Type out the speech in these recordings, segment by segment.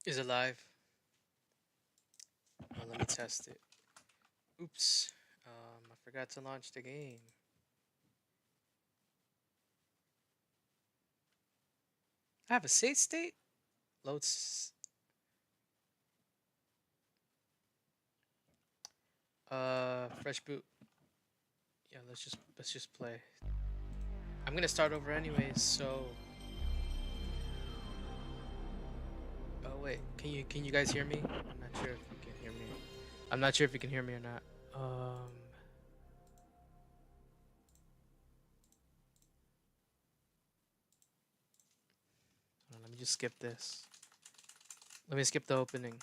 Is it live? Let me test it. Oops. I forgot to launch the game. I have a save state? Loads. Fresh boot. Yeah, let's just play. I'm gonna start over anyways, so. Oh wait, can you guys hear me? I'm not sure if you can hear me. I'm not sure if you can hear me or not. Um. Hold on, let me just skip this. Let me skip the opening.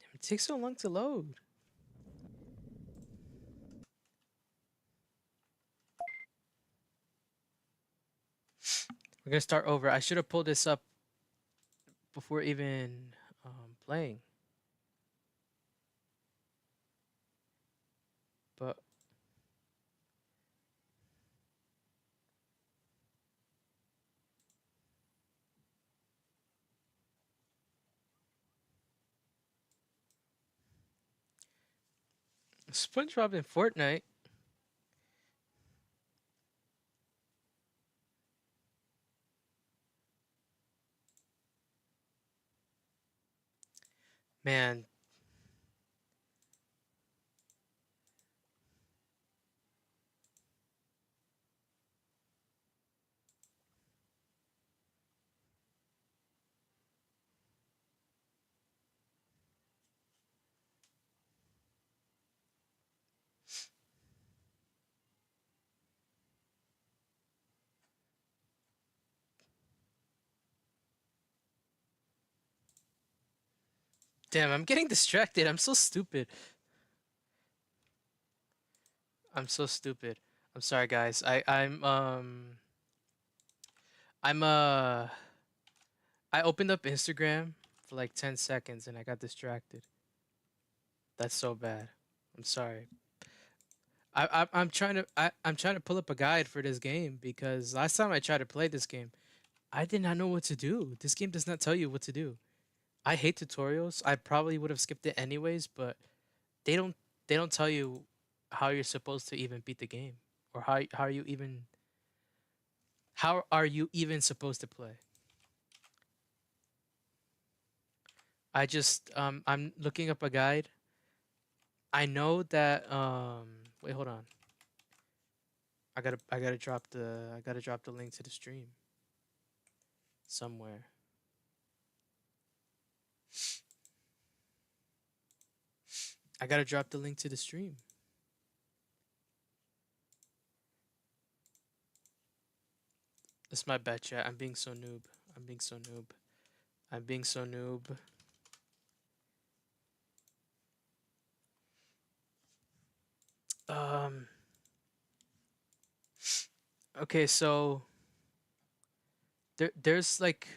Damn, it takes so long to load. We're gonna start over. I should have pulled this up before even playing. But SpongeBob in Fortnite. Man, damn, I'm getting distracted. I'm so stupid. I'm so stupid. I'm sorry, guys. I'm I opened up Instagram for like 10 seconds and I got distracted. That's so bad. I'm sorry. I'm trying to pull up a guide for this game because last time I tried to play this game, I did not know what to do. This game does not tell you what to do. I hate tutorials. I probably would have skipped it anyways, but they don't they don't tell you how you're supposed to even beat the game or how are you even supposed to play. I'm looking up a guide. I know that wait, hold on. I gotta drop the link to the stream somewhere. I gotta drop the link to the stream. That's my bad, chat. I'm being so noob. I'm being so noob. I'm being so noob. Um okay, so there's like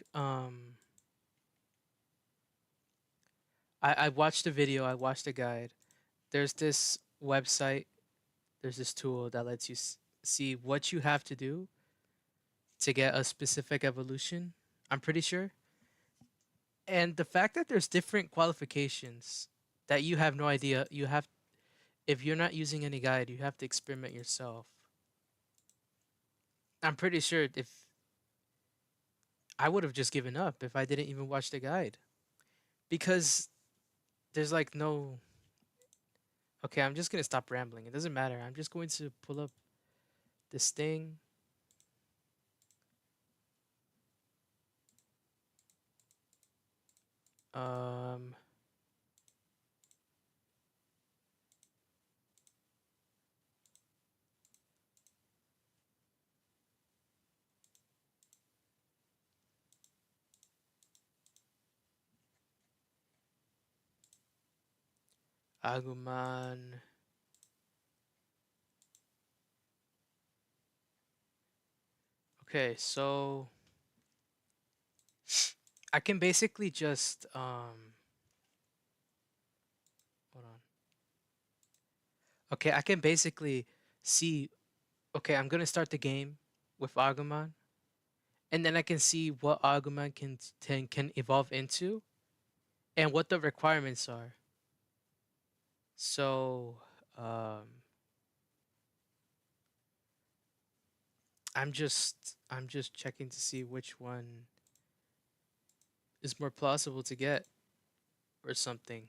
I watched the video, I watched the guide. There's this website, there's this tool that lets you see what you have to do to get a specific evolution. I'm pretty sure. And the fact that there's different qualifications that you have no idea, you have if you're not using any guide, you have to experiment yourself. I'm pretty sure if I would have just given up if I didn't even watch the guide because there's like no. Okay, I'm just gonna stop rambling. It doesn't matter. I'm just going to pull up this thing. Um, Aguman. Okay, so I can basically just hold on. Okay, I can basically see. Okay, I'm gonna start the game. with Agumon, and then I can see what Agumon can evolve into and what the requirements are. So um, I'm just checking to see which one is more plausible to get or something.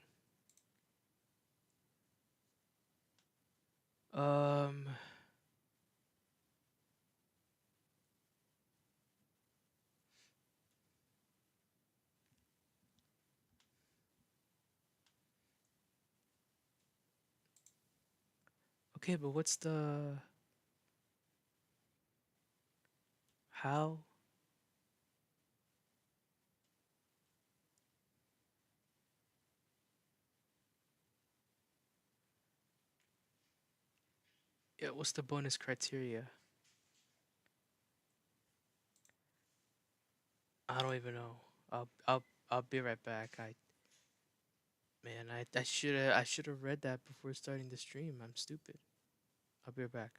Um, okay, but what's the how? Yeah, what's the bonus criteria? I don't even know. I'll be right back. I should have read that before starting the stream. I'm stupid. I'll be right back.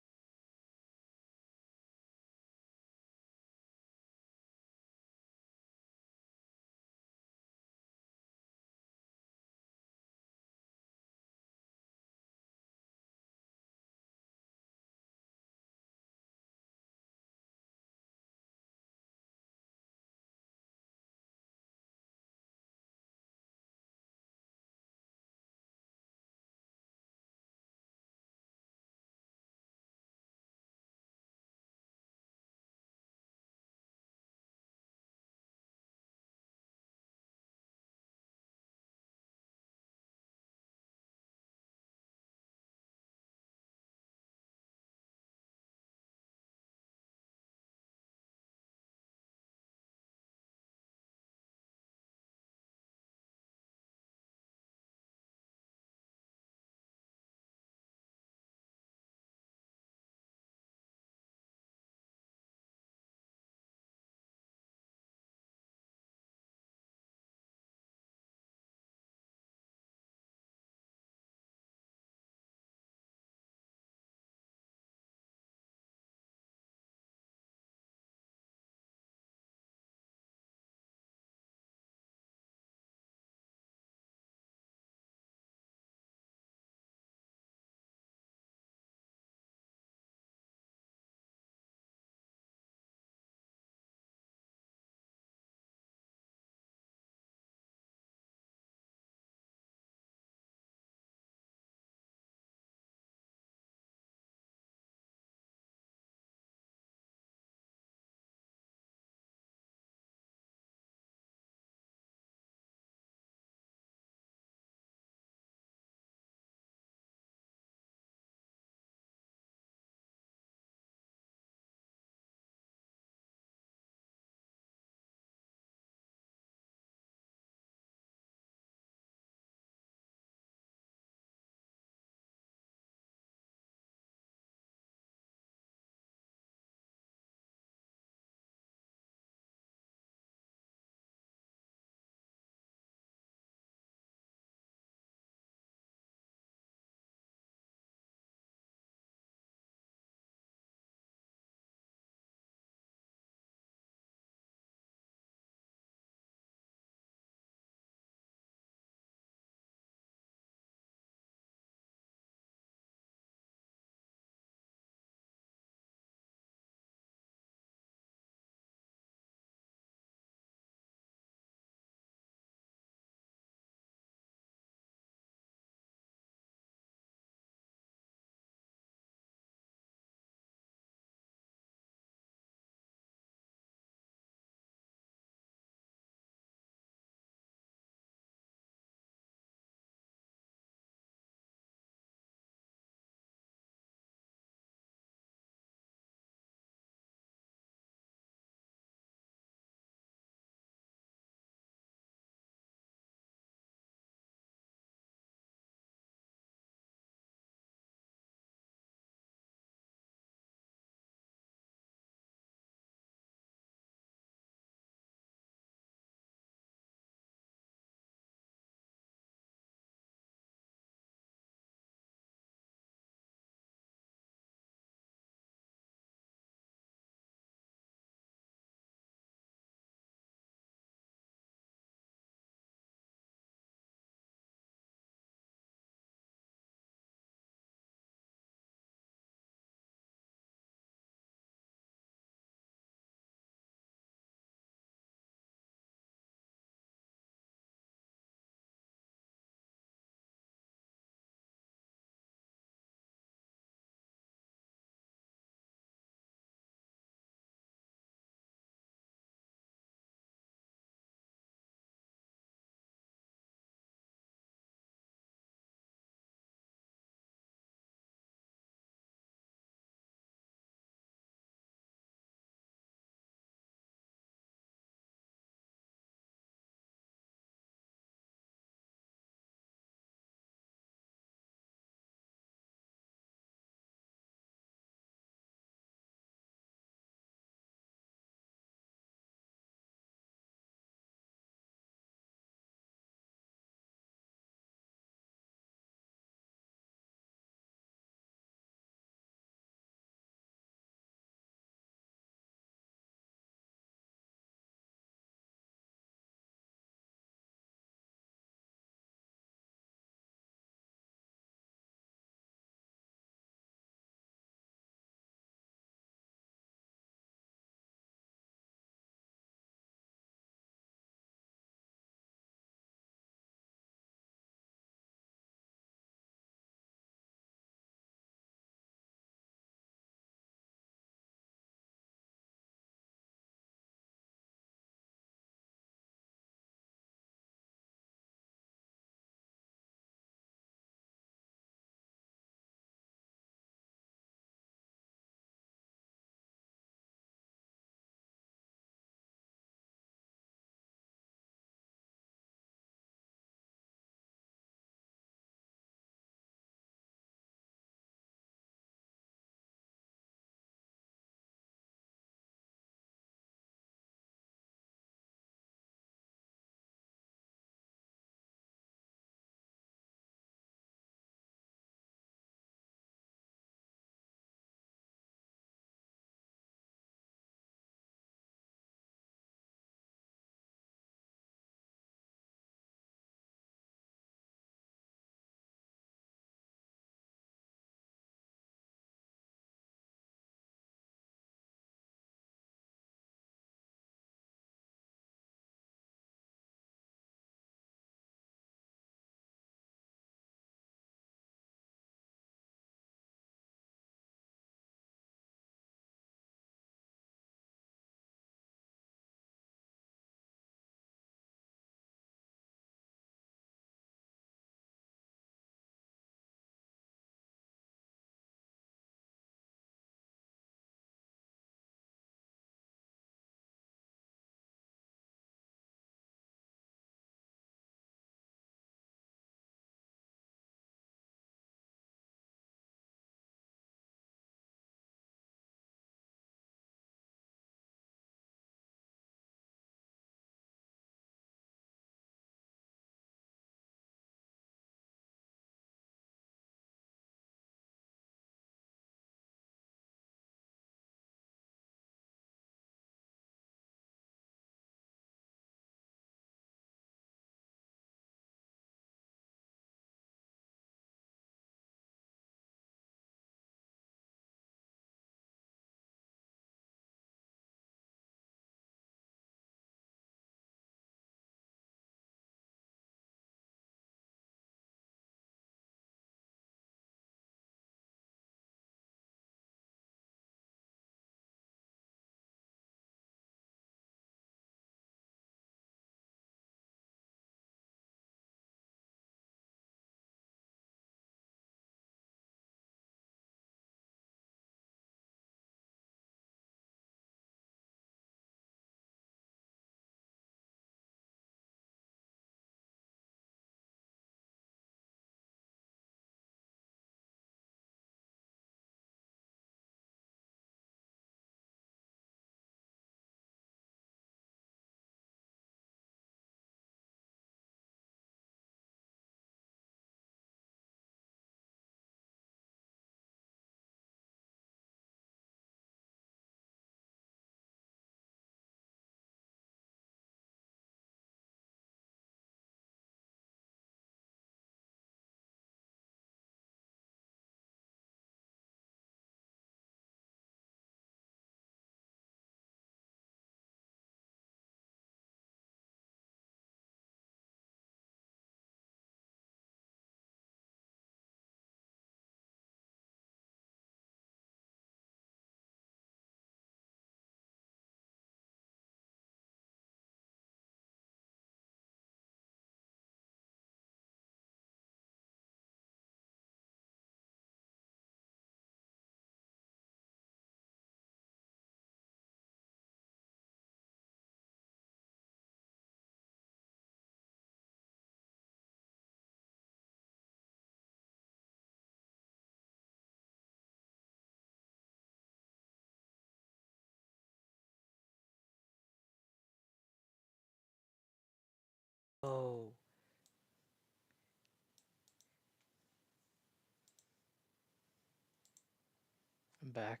I'm back.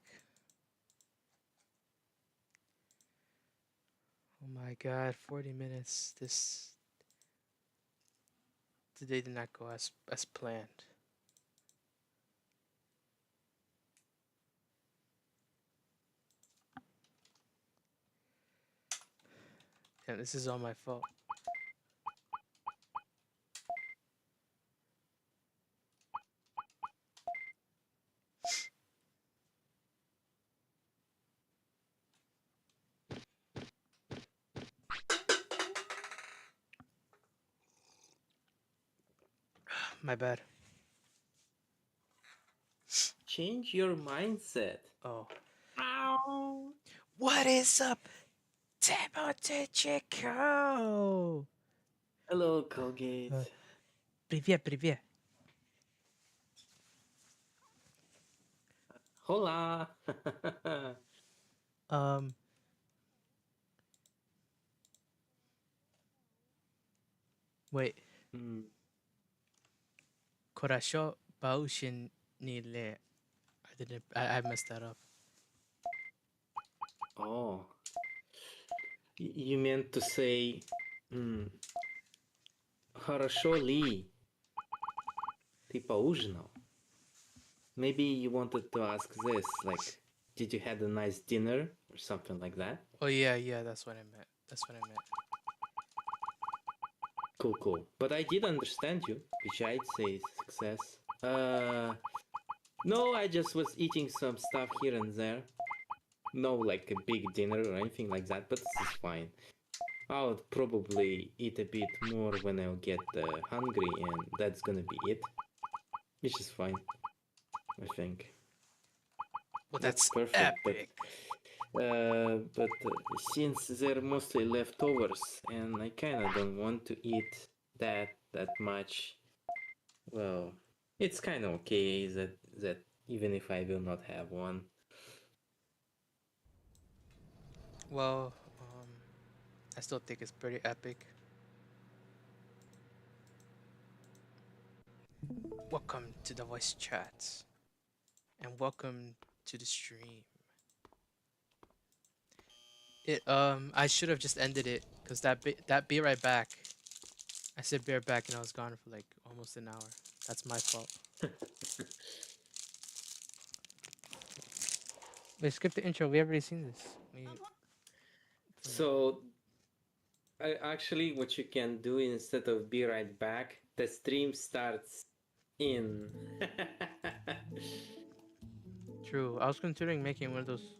Oh my god, 40 minutes. This today did not go as planned. And this is all my fault. My bad. Change your mindset. Oh. Ow. What is up, Timothy Chico? Hello, Colgate. Привет, привет. Hola. Wait. Hmm. Korasho Baushin Nile. I messed that up. Oh. You meant to say... Хорошо ли ты поужинал? Maybe you wanted to ask this, like, did you had a nice dinner or something like that? Oh yeah, that's what I meant. That's what I meant. Cool. But I did understand you, which I'd say is success. No, I just was eating some stuff here and there. No, like a big dinner or anything like that, but this is fine. I'll probably eat a bit more when I'll get hungry, and that's gonna be it. Which is fine, I think. Well, that's perfect. epic. But since they're mostly leftovers, and I kinda don't want to eat that much, well, it's kinda okay that even if I will not have one. Well, I still think it's pretty epic. Welcome to the voice chat, and welcome to the stream. I should have just ended it because that be right back. I said be right back and I was gone for like almost an hour. That's my fault. Wait, skip the intro. We already seen this. So, actually, what you can do instead of be right back, the stream starts in. True. I was considering making one of those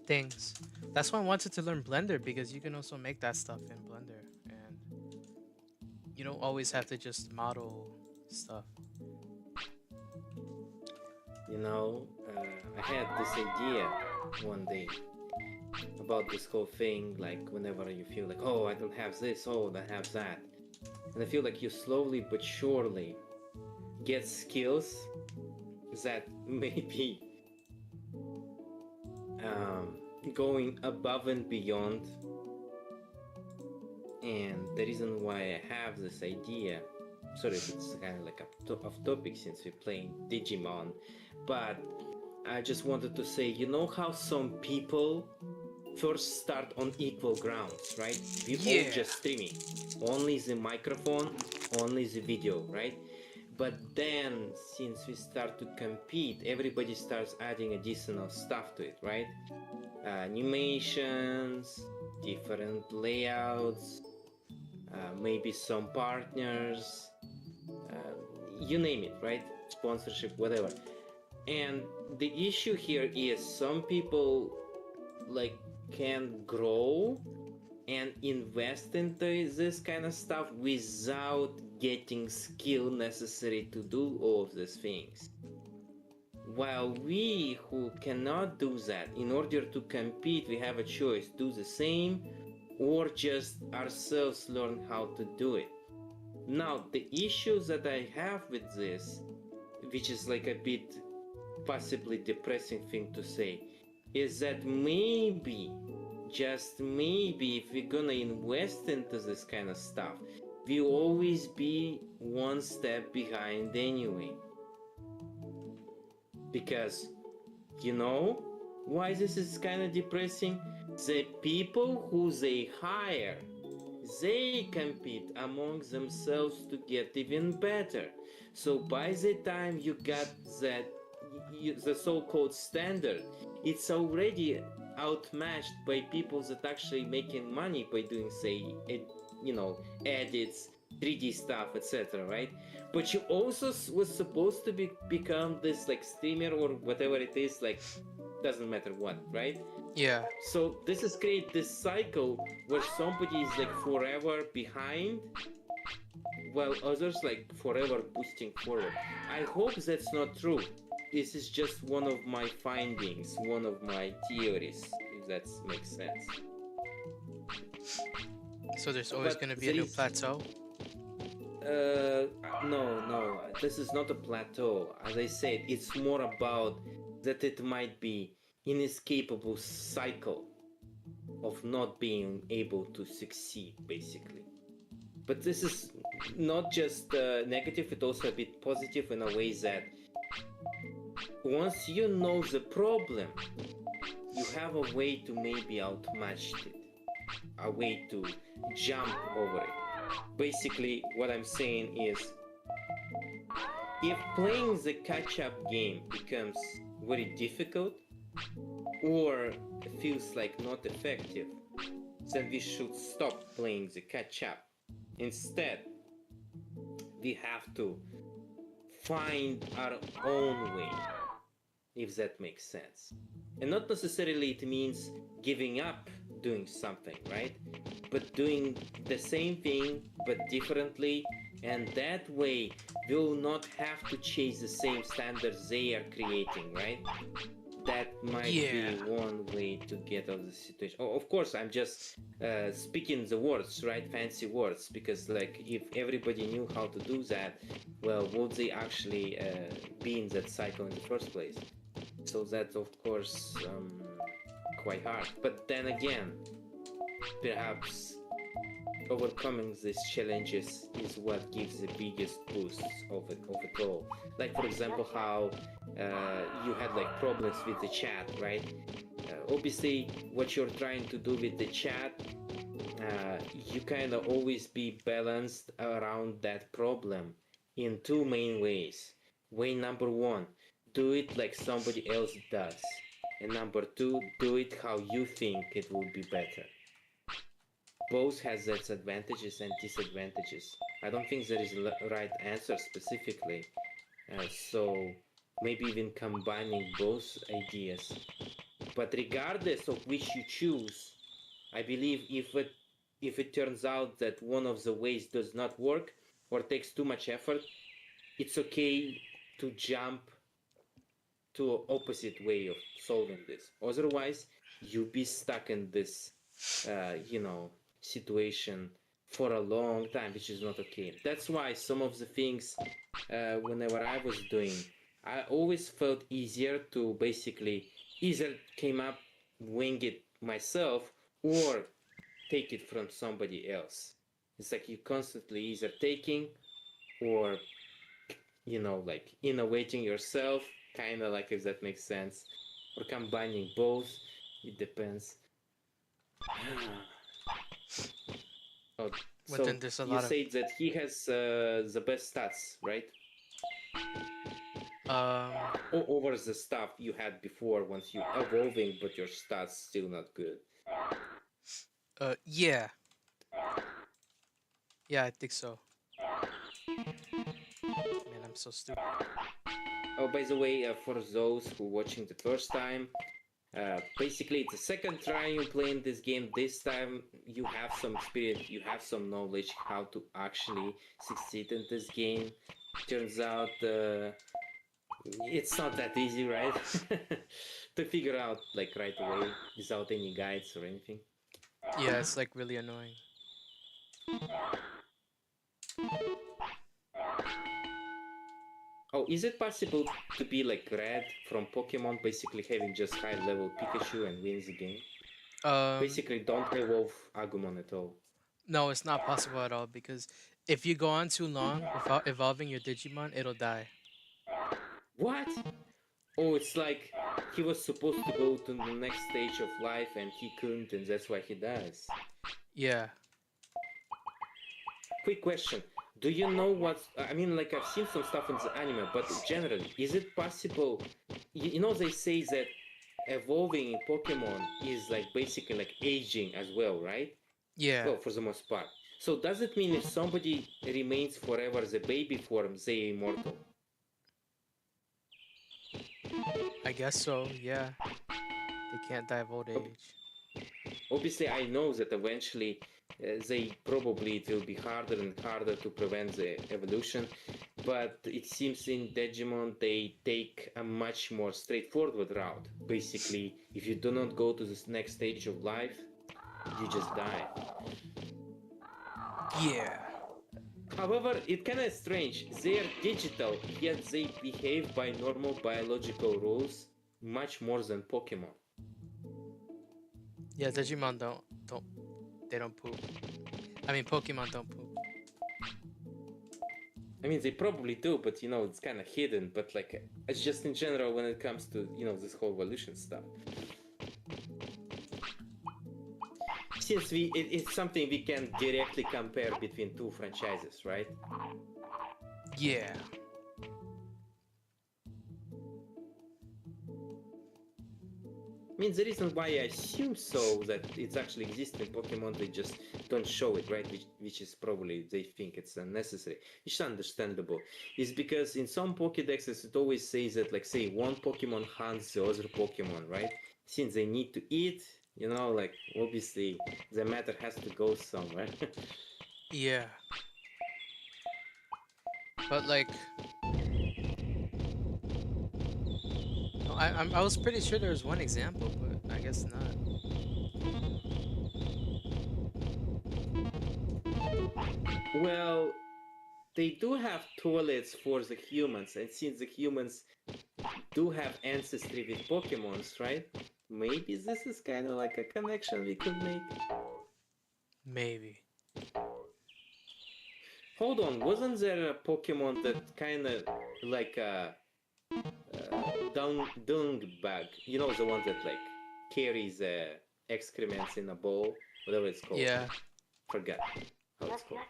things. That's why I wanted to learn Blender because you can also make that stuff in Blender and you don't always have to just model stuff. You know, I had this idea one day about this whole thing, like whenever you feel like, oh, I don't have this, oh, I have that. And I feel like you slowly but surely get skills that maybe going above and beyond. And the reason why I have this idea, sorry if it's kind of like off topic since we're playing Digimon, but I just wanted to say, you know how some people first start on equal grounds, right? We all just streaming, only the microphone, only the video, right? But then since we start to compete, everybody starts adding additional stuff to it, right? Animations, different layouts, maybe some partners, you name it, right? Sponsorship, whatever. And the issue here is some people like can grow and invest into this kind of stuff without getting skill necessary to do all of these things. While we who cannot do that, in order to compete, we have a choice: do the same or just ourselves learn how to do it. Now, the issue that I have with this, which is like a bit possibly depressing thing to say, is that maybe, just maybe, if we're gonna invest into this kind of stuff, we'll always be one step behind anyway. because you know why this is kind of depressing? The people who they hire, they compete among themselves to get even better. So by the time you got that the so-called standard, it's already outmatched by people that actually making money by doing, say, you know, edits, 3D stuff, etc. Right? But you also was supposed to become this like streamer or whatever it is, like doesn't matter what, right? Yeah. So this is create this cycle where somebody is like forever behind while others like forever boosting forward. I hope that's not true. This is just one of my findings, one of my theories, if that makes sense. So there's always But gonna be a there new is plateau. no, this is not a plateau. As I said, it's more about that it might be inescapable cycle of not being able to succeed, basically. But this is not just negative, it's also a bit positive in a way that once you know the problem, you have a way to maybe outmatch it, a way to jump over it. Basically, what I'm saying is if playing the catch up game becomes very difficult or feels like not effective, then we should stop playing the catch up. Instead, we have to find our own way, if that makes sense. And not necessarily it means giving up doing something, right? But doing the same thing but differently, and that way we'll not have to chase the same standards they are creating, right? That might Yeah. be one way to get out of the situation. Oh, of course, I'm just speaking the words, right? Fancy words, because like if everybody knew how to do that, well, would they actually be in that cycle in the first place? So that's of course quite hard. But then again, perhaps overcoming these challenges is what gives the biggest boosts of it all. Like for example, how you had like problems with the chat, right? Obviously, what you're trying to do with the chat, you kind of always be balanced around that problem in two main ways. Way number one, do it like somebody else does, and number two, do it how you think it will be better. Both has its advantages and disadvantages. I don't think there is a right answer specifically. So maybe even combining both ideas. But regardless of which you choose, I believe if it turns out that one of the ways does not work or takes too much effort, it's okay to jump to an opposite way of solving this. Otherwise, you'll be stuck in this, situation for a long time, which is not okay. That's why some of the things, whenever I was doing, I always felt easier to basically either came up, wing it myself, or take it from somebody else. It's like you constantly either taking or like innovating yourself, kind of like if that makes sense, or combining both. It depends. Oh, But so then there's a you lot of said that he has the best stats, right? um Over the stuff you had before once you evolving, but your stats still not good. yeah. Yeah, I think so. Man, I'm so stupid. Oh, by the way, for those who watching the first time, basically it's the second try you playing this game. This time you have some experience, you have some knowledge how to actually succeed in this game. Turns out it's not that easy, right? To figure out like right away without any guides or anything. Yeah, it's like really annoying. Oh, is it possible to be like Red from Pokemon, basically having just high level Pikachu and wins the game? Um, Basically, don't evolve Agumon at all. no, it's not possible at all because if you go on too long without evolving your Digimon, it'll die. What? Oh, it's like he was supposed to go to the next stage of life and he couldn't, and that's why he dies. Yeah. Quick question. Do you know what's... I mean, like, I've seen some stuff in the anime, but generally, is it possible... You know, they say that evolving in Pokemon is like basically like aging as well, right? Yeah. Well, for the most part. So does it mean if somebody remains forever the baby form, they immortal? I guess so. Yeah. They can't die of old age. Obviously, I know that eventually they probably it will be harder and harder to prevent the evolution, but it seems in Digimon they take a much more straightforward route. Basically, if you do not go to this next stage of life, you just die. Yeah. However, it's kind of strange. They are digital, yet they behave by normal biological rules much more than Pokemon. Yeah, Digimon don't they don't poop. I mean Pokemon don't poop. I mean, they probably do, but you know, it's kind of hidden. But like, it's just in general when it comes to this whole evolution stuff. Since it's something we can directly compare between two franchises, right? Yeah. I mean, the reason why I assume so that it's actually exists in Pokemon, they just don't show it, right? Which is probably they think it's unnecessary, which is understandable. Is because in some Pokédexes it always says that, like, say one Pokemon hunts the other Pokemon, right? Since they need to eat, like obviously the matter has to go somewhere. Yeah. But like no, I was pretty sure there was one example, but I guess not. Well, they do have toilets for the humans, and since the humans do have ancestry with Pokemons, right? Maybe this is kind of like a connection we could make. Maybe. Hold on, wasn't there a Pokemon that kind of like a dung bug? You know, the one that like carries excrements in a bowl, whatever it's called. Yeah. Forgot how it's called.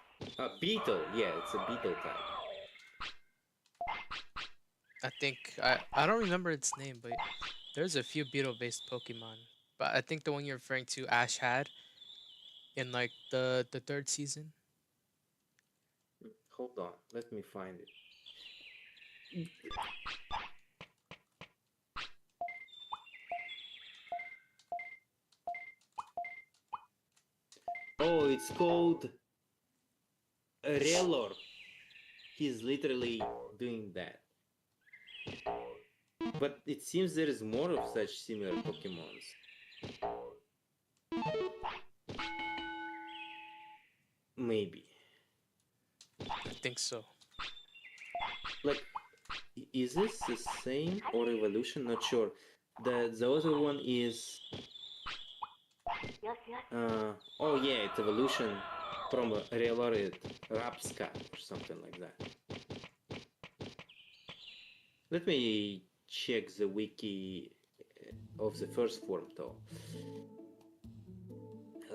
Beetle. Yeah, it's a beetle type. I think I don't remember its name, but there's a few beetle-based Pokemon. But I think the one you're referring to, Ash had in like the third season. Hold on, let me find it. Oh, it's called Relor. He's literally doing that. But it seems there is more of such similar Pokemons. Maybe. I think so. Like, is this the same or evolution? Not sure. The other one is oh yeah, it's evolution from a Relored Rapska or something like that. Let me check the wiki of the first form though.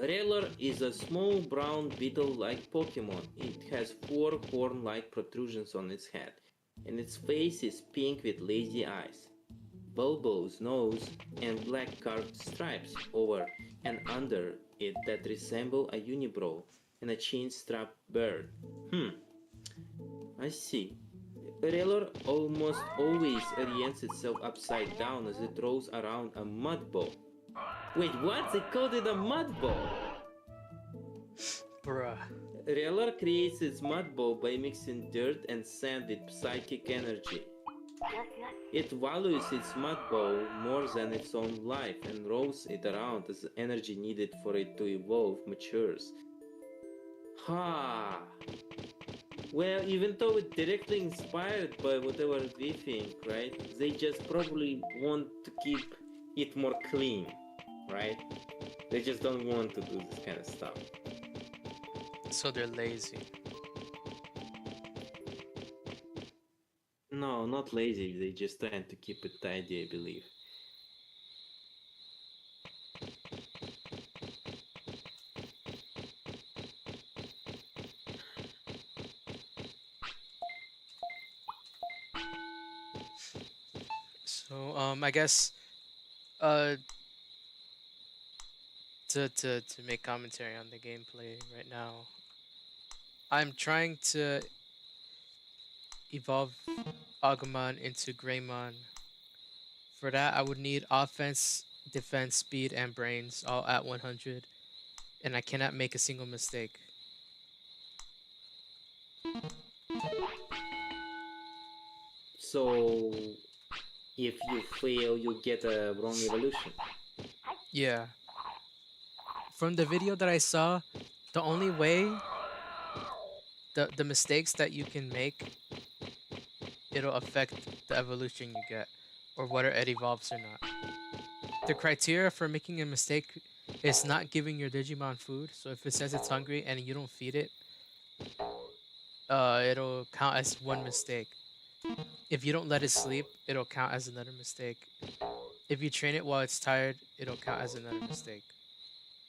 Raylor is a small brown beetle-like Pokemon. It has 4 horn-like protrusions on its head, and its face is pink with lazy eyes, bulbous nose, and black carved stripes over and under it that resemble a unibrow and a chin-strapped bird. I see. Raylor almost always orients itself upside down as it rolls around a mud ball. Wait, what? They called it a mud ball! Bruh. Raylor creates its mud ball by mixing dirt and sand with psychic energy. It values its mud ball more than its own life and rolls it around as the energy needed for it to evolve matures. Ha! Well, even though it's directly inspired by whatever we think, right? They just probably want to keep it more clean, right? They just don't want to do this kind of stuff. So they're lazy. No, not lazy. They just trying to keep it tidy, I believe. So I guess uh to make commentary on the gameplay right now, I'm trying to evolve Agumon into Greymon. For that, I would need offense, defense, speed, and brains all at 100, and I cannot make a single mistake. So if you fail, you get a wrong evolution. Yeah. From the video that I saw, the only way the mistakes that you can make, it'll affect the evolution you get or whether it evolves or not. The criteria for making a mistake is not giving your Digimon food. So if it says it's hungry and you don't feed it, it'll count as one mistake. If you don't let it sleep, it'll count as another mistake. If you train it while it's tired, it'll count as another mistake.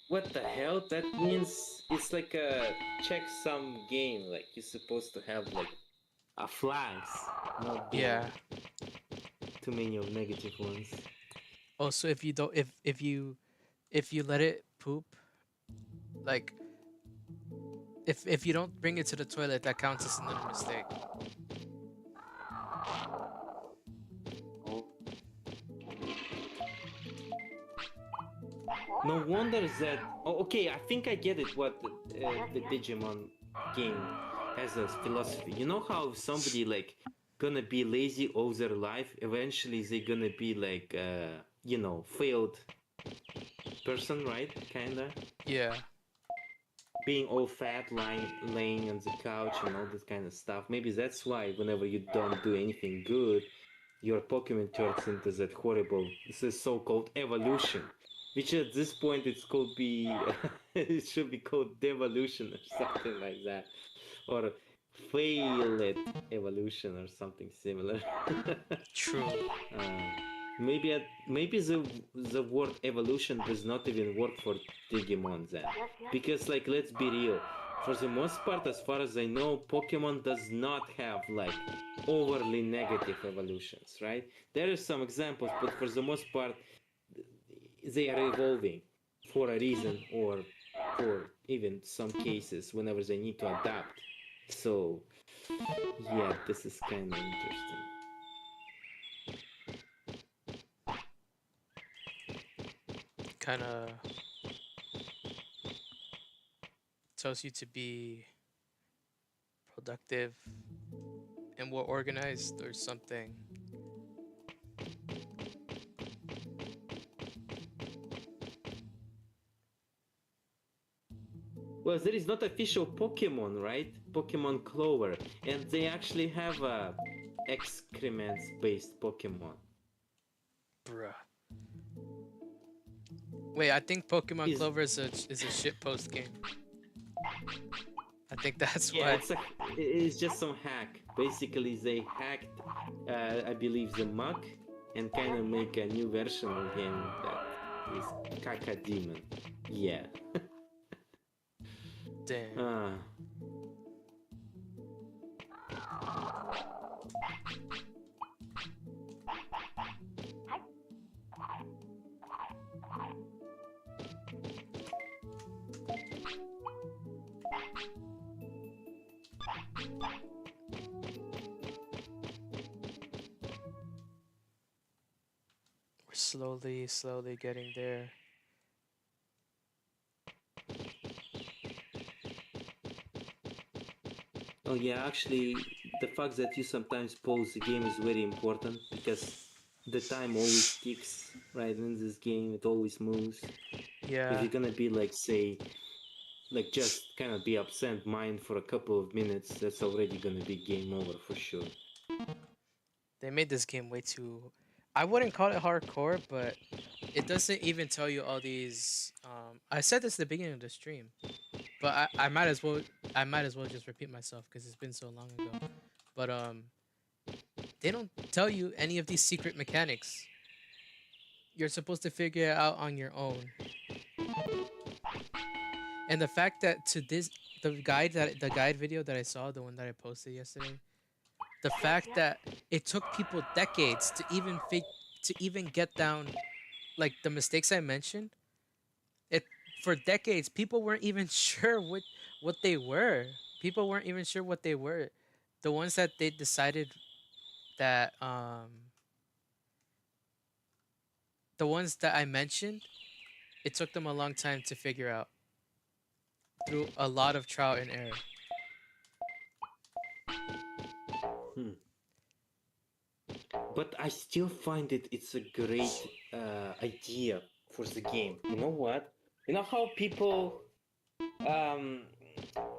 What the hell? That means it's like a checksum game. Like you're supposed to have like a flags, not be Yeah. too many of negative ones. Also, if you don't, if you let it poop, like if you don't bring it to the toilet, that counts as another mistake. Oh. No wonder that. Oh, okay, I think I get it. What the Digimon game has a philosophy. You know how somebody like gonna be lazy all their life, eventually they gonna be like failed person, right? Kinda Yeah. being all fat, laying on the couch and all this kind of stuff. Maybe that's why whenever you don't do anything good, your Pokemon turns into that horrible, this is so-called evolution, which at this point it's called be, it should be called devolution or something like that, or failed evolution or something similar. True. Maybe the word evolution does not even work for Digimon then, because like let's be real, for the most part, as far as I know, Pokemon does not have like overly negative evolutions, right? There are some examples, but for the most part, they are evolving for a reason or for even some cases whenever they need to adapt. So yeah, this is kind of interesting. Kind of tells you to be productive and more organized or something. Well, there is not official Pokemon, right? Pokemon Clover, and they actually have a excrements-based Pokemon. Bruh. Wait, I think Pokemon Is Clover is a shit post game. I think that's Yeah, why. it's just some hack. Basically, they hacked, I believe, the mug and kind of make a new version of him that is Kaka Demon. Yeah. Damn. Ah. We're slowly getting there. Oh yeah, actually, the fact that you sometimes pause the game is very important because the time always ticks, right? In this game, it always moves. If Yeah. you're gonna be like, say, like just kind of be absent mind for a couple of minutes, that's already gonna be game over for sure. They made this game way too. I wouldn't call it hardcore, but it doesn't even tell you all these. I said this at the beginning of the stream, but I might as well just repeat myself because it's been so long ago. But they don't tell you any of these secret mechanics. You're supposed to figure it out on your own. And the fact that to this the guide video that I saw, the one that I posted yesterday, the fact that it took people decades to to even get down like the mistakes I mentioned, it for decades people weren't even sure what they were. People weren't even sure what they were. The ones that they decided that the ones that I mentioned, it took them a long time to figure out through a lot of trial and error. Hmm. But I still find it's a great idea for the game. You know what? You know how people, um,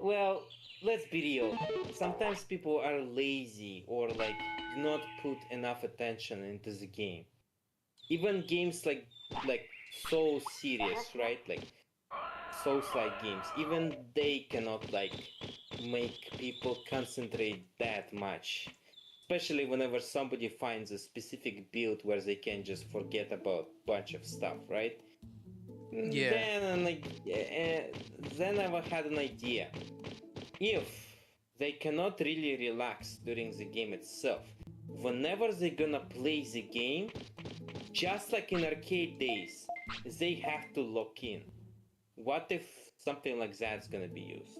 well, let's be real. Sometimes people are lazy or like do not put enough attention into the game. Even games like so serious, right? Like Souls-like games, even they cannot like make people concentrate that much. Especially whenever somebody finds a specific build where they can just forget about bunch of stuff, right? Yeah. Then like then I had an idea. If they cannot really relax during the game itself, whenever they're gonna play the game, just like in arcade days, they have to lock in. What if something like that's gonna be used?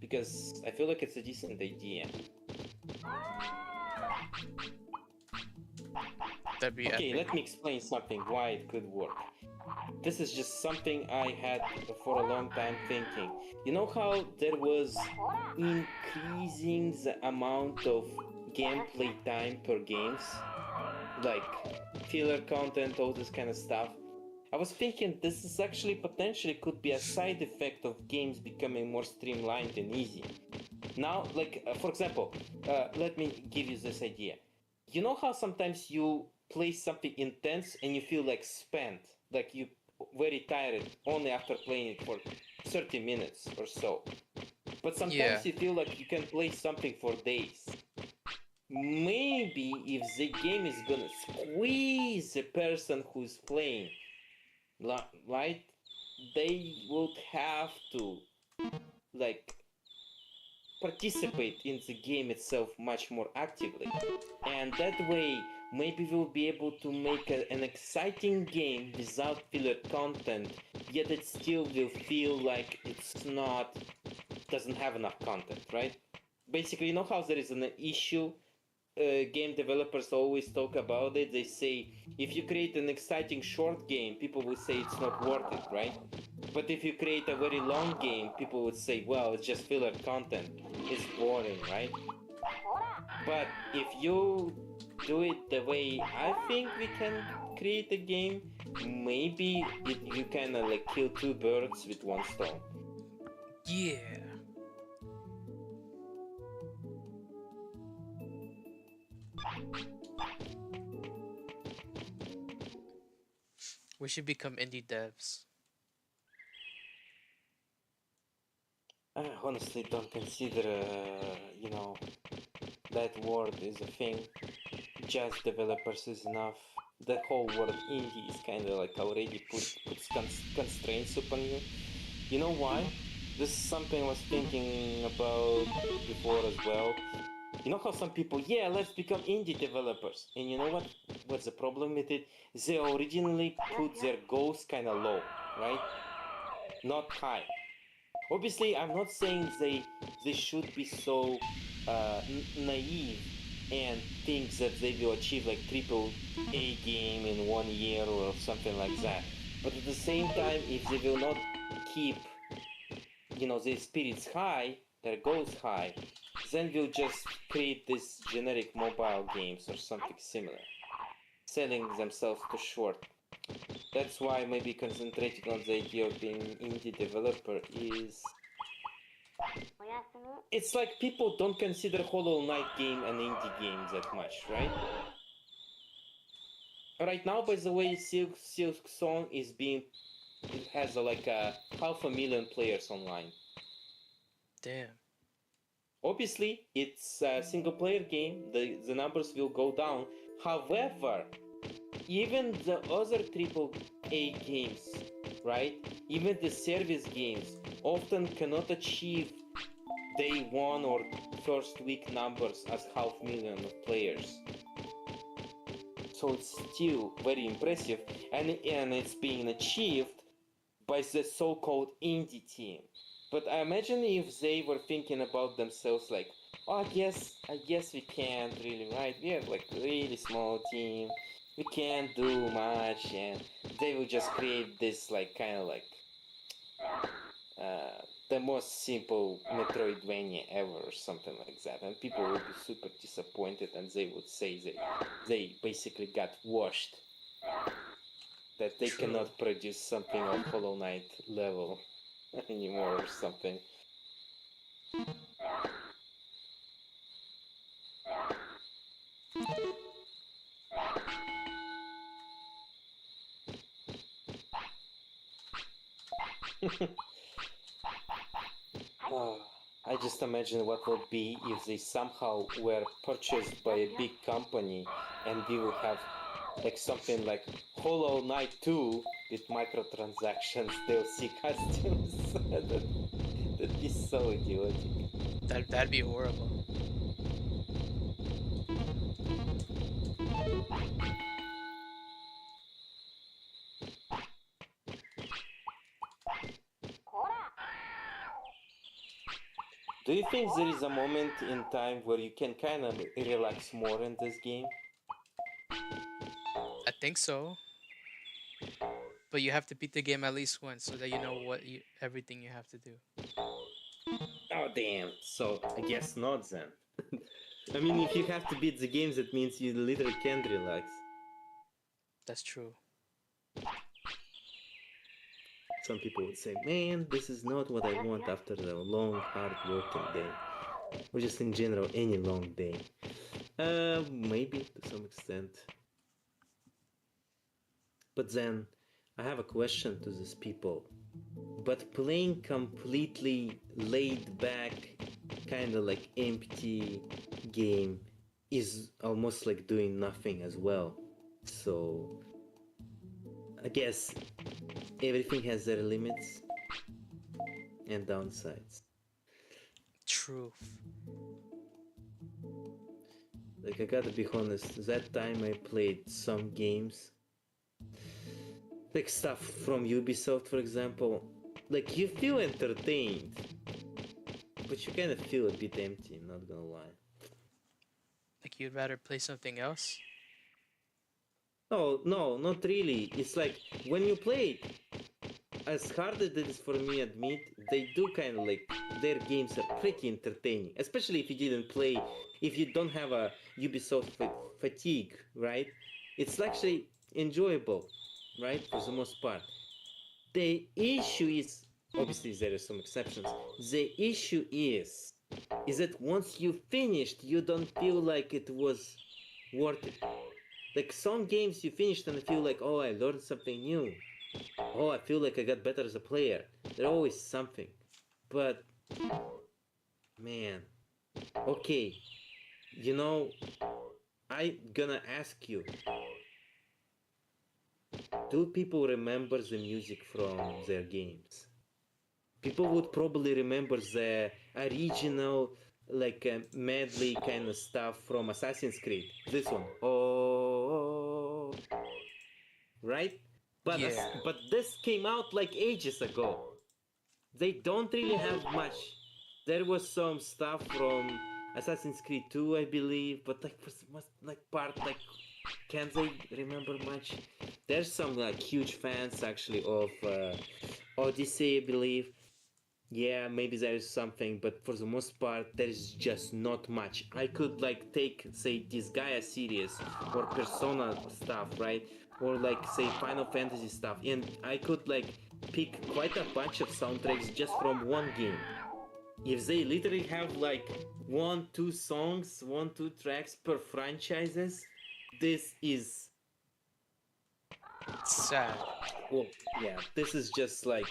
Because I feel like it's a decent idea. That'd be Okay, epic. let me explain something why it could work. This is just something I had for a long time thinking. You know how there was increasing the amount of gameplay time per games? Like filler content, all this kind of stuff. I was thinking this is actually potentially could be a side effect of games becoming more streamlined and easy. Now, like for example, let me give you this idea. You know how sometimes you play something intense and you feel like spent, like you very tired only after playing it for 30 minutes or so. But Yeah. sometimes you feel like you can play something for days. Maybe if the game is gonna squeeze the person who's playing, right? They would have to like participate in the game itself much more actively. And that way, maybe we'll be able to make an exciting game without filler content, yet it still will feel like it's not, doesn't have enough content, right? Basically, you know how there is an issue game developers always talk about it. They say if you create an exciting short game, people will say it's not worth it, right? But if you create a very long game, people would say, well, it's just filler content. It's boring, right? But if you do it the way I think we can create a game, maybe you can like kill two birds with one stone. Yeah. We should become indie devs. I honestly don't consider, that word is a thing. Just developers is enough. The whole word indie is kind of like already puts constraints upon you. You know why? This is something I was thinking about before as well. You know how some people, yeah, let's become indie developers. And you know what? What's the problem with it? They originally put their goals kind of low, right? Not high. Obviously, I'm not saying they should be so naive and think that they will achieve like triple A game in 1 year or something like that. But at the same time, if they will not keep their spirits high, their goals high, then we'll just create these generic mobile games or something similar, selling themselves too short. That's why maybe concentrating on the idea of being indie developer is, it's like people don't consider Hollow Knight game an indie game that much, right? Right now, by the way, Silk Song is being, it has like a half a million players online. Damn. Obviously, it's a single player game, the numbers will go down. However, even the other triple A games, right? Even the service games often cannot achieve day one or first week numbers as 500,000 of players. So it's still very impressive, and it's being achieved by the so-called indie team. But I imagine if they were thinking about themselves like, oh, I guess we can't really, right? We have like a really small team. We can't do much, and they will just create this like kind of like the most simple Metroidvania ever or something like that, and people would be super disappointed, and they would say they basically got washed, that they True. cannot produce something of Hollow Knight level anymore or something. Ah, I just imagine what would be if they somehow were purchased by a big company and we will have like something like Hollow Knight 2 with microtransactions, DLC costumes. That'd be so idiotic. That'd be horrible. Do you think there is a moment in time where you can kind of relax more in this game? I think so. But you have to beat the game at least once so that you know everything you have to do. Oh damn, so I guess not then. I mean, if you have to beat the games, that means you literally can't relax. That's true. Some people would say, man, this is not what I want after a long, hard working day. Or just in general, any long day. Maybe to some extent. But then, I have a question to these people. But playing completely laid back, kind of like empty game is almost like doing nothing as well. So, I guess everything has their limits and downsides. Truth. Like, I gotta be honest, that time I played some games, like stuff from Ubisoft, for example, like you feel entertained, but you kind of feel a bit empty, not gonna lie. Like you'd rather play something else? No, no, not really. It's like when you play it, as hard as it is for me admit, they do kind of like their games are pretty entertaining, especially if you didn't play, if you don't have a Ubisoft fatigue, right? It's actually enjoyable, right, for the most part. The issue is, obviously there are some exceptions, the issue is that once you finished, you don't feel like it was worth it. Like some games you finished and feel like, oh, I learned something new. Oh, I feel like I got better as a player. There's always something. But, man, okay, you know, I gonna ask you, do people remember the music from their games? People would probably remember the original, like medley kind of stuff from Assassin's Creed. This one, oh, right? But Yeah. but this came out like ages ago. They don't really have much. There was some stuff from Assassin's Creed 2, I believe, but like for most like part like can't they remember much? There's some like huge fans actually of Odyssey, I believe. Yeah, maybe there is something, but for the most part, there is just not much. I could like take, say, this Gaia series or Persona stuff, right? Or like, say, Final Fantasy stuff, and I could like pick quite a bunch of soundtracks just from one game. If they literally have like one, two songs, one, two tracks per franchises, this is, Sad. well, yeah, this is just like.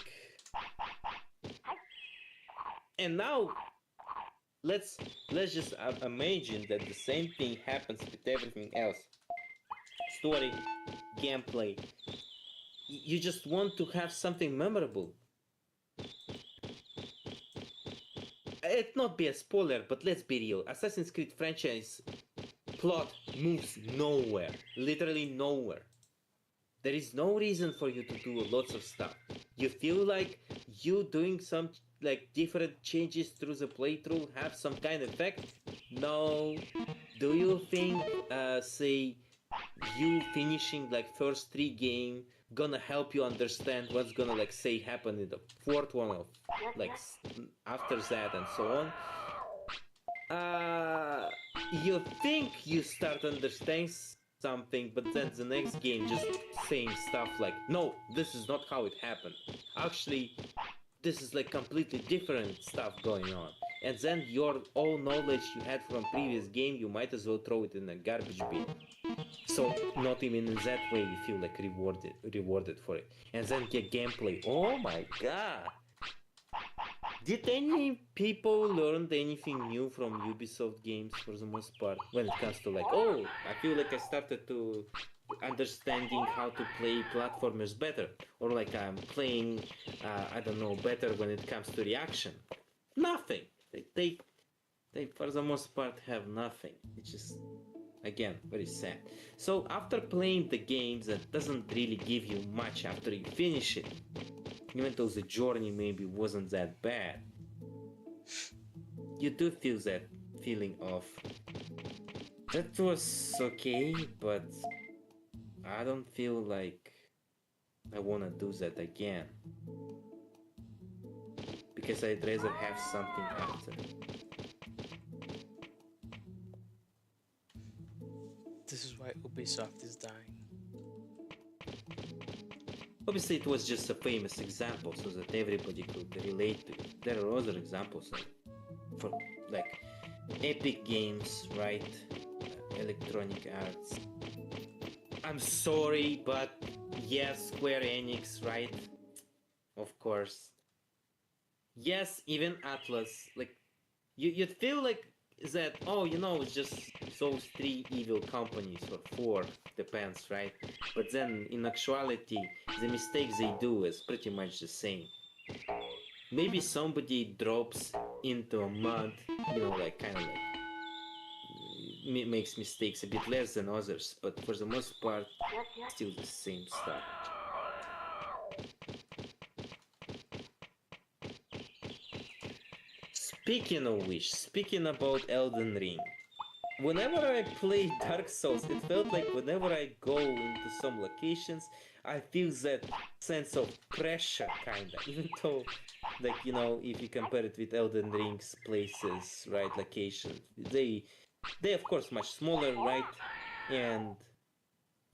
And now let's let's just imagine that the same thing happens with everything else. Story, gameplay. You just want to have something memorable. It not be a spoiler, but let's be real. Assassin's Creed franchise plot moves nowhere. Literally nowhere. There is no reason for you to do lots of stuff. You feel like you doing some like different changes through the playthrough have some kind of effect? No. Do you think say you finishing like first 3 game gonna help you understand what's gonna like say happen in the fourth one of like after that and so on? You think you start understanding something, but then the next game just saying stuff like, no, this is not how it happened. Actually, this is like completely different stuff going on. And then your all knowledge you had from previous game, you might as well throw it in a garbage bin. So not even in that way you feel like rewarded for it. And then get gameplay. Oh my god! Did any people learn anything new from Ubisoft games for the most part when it comes to like, oh, I feel like I started to understanding how to play platformers better, or like I'm playing, I don't know, better when it comes to reaction? Nothing. They for the most part have nothing. It's just again very sad. So after playing the games that doesn't really give you much after you finish it, even though the journey maybe wasn't that bad, you do feel that feeling of that was okay, but I don't feel like I wanna do that again. Because I'd rather have something after. This is why Ubisoft is dying. Obviously, it was just a famous example so that everybody could relate to it. There are other examples for like epic games, right? Electronic Arts. I'm sorry, but yes, Square Enix, right? Of course. Yes, even Atlas. Like, you'd feel like that, oh, it's just those 3 evil companies, or 4, depends, right? But then, in actuality, the mistakes they do is pretty much the same. Maybe somebody drops into a month, like kind of like makes mistakes a bit less than others, but for the most part, still the same stuff. Speaking of which, speaking about Elden Ring, whenever I play Dark Souls, it felt like whenever I go into some locations, I feel that sense of pressure, kinda. Even though, like, if you compare it with Elden Ring's places, right, locations, they of course much smaller, right? And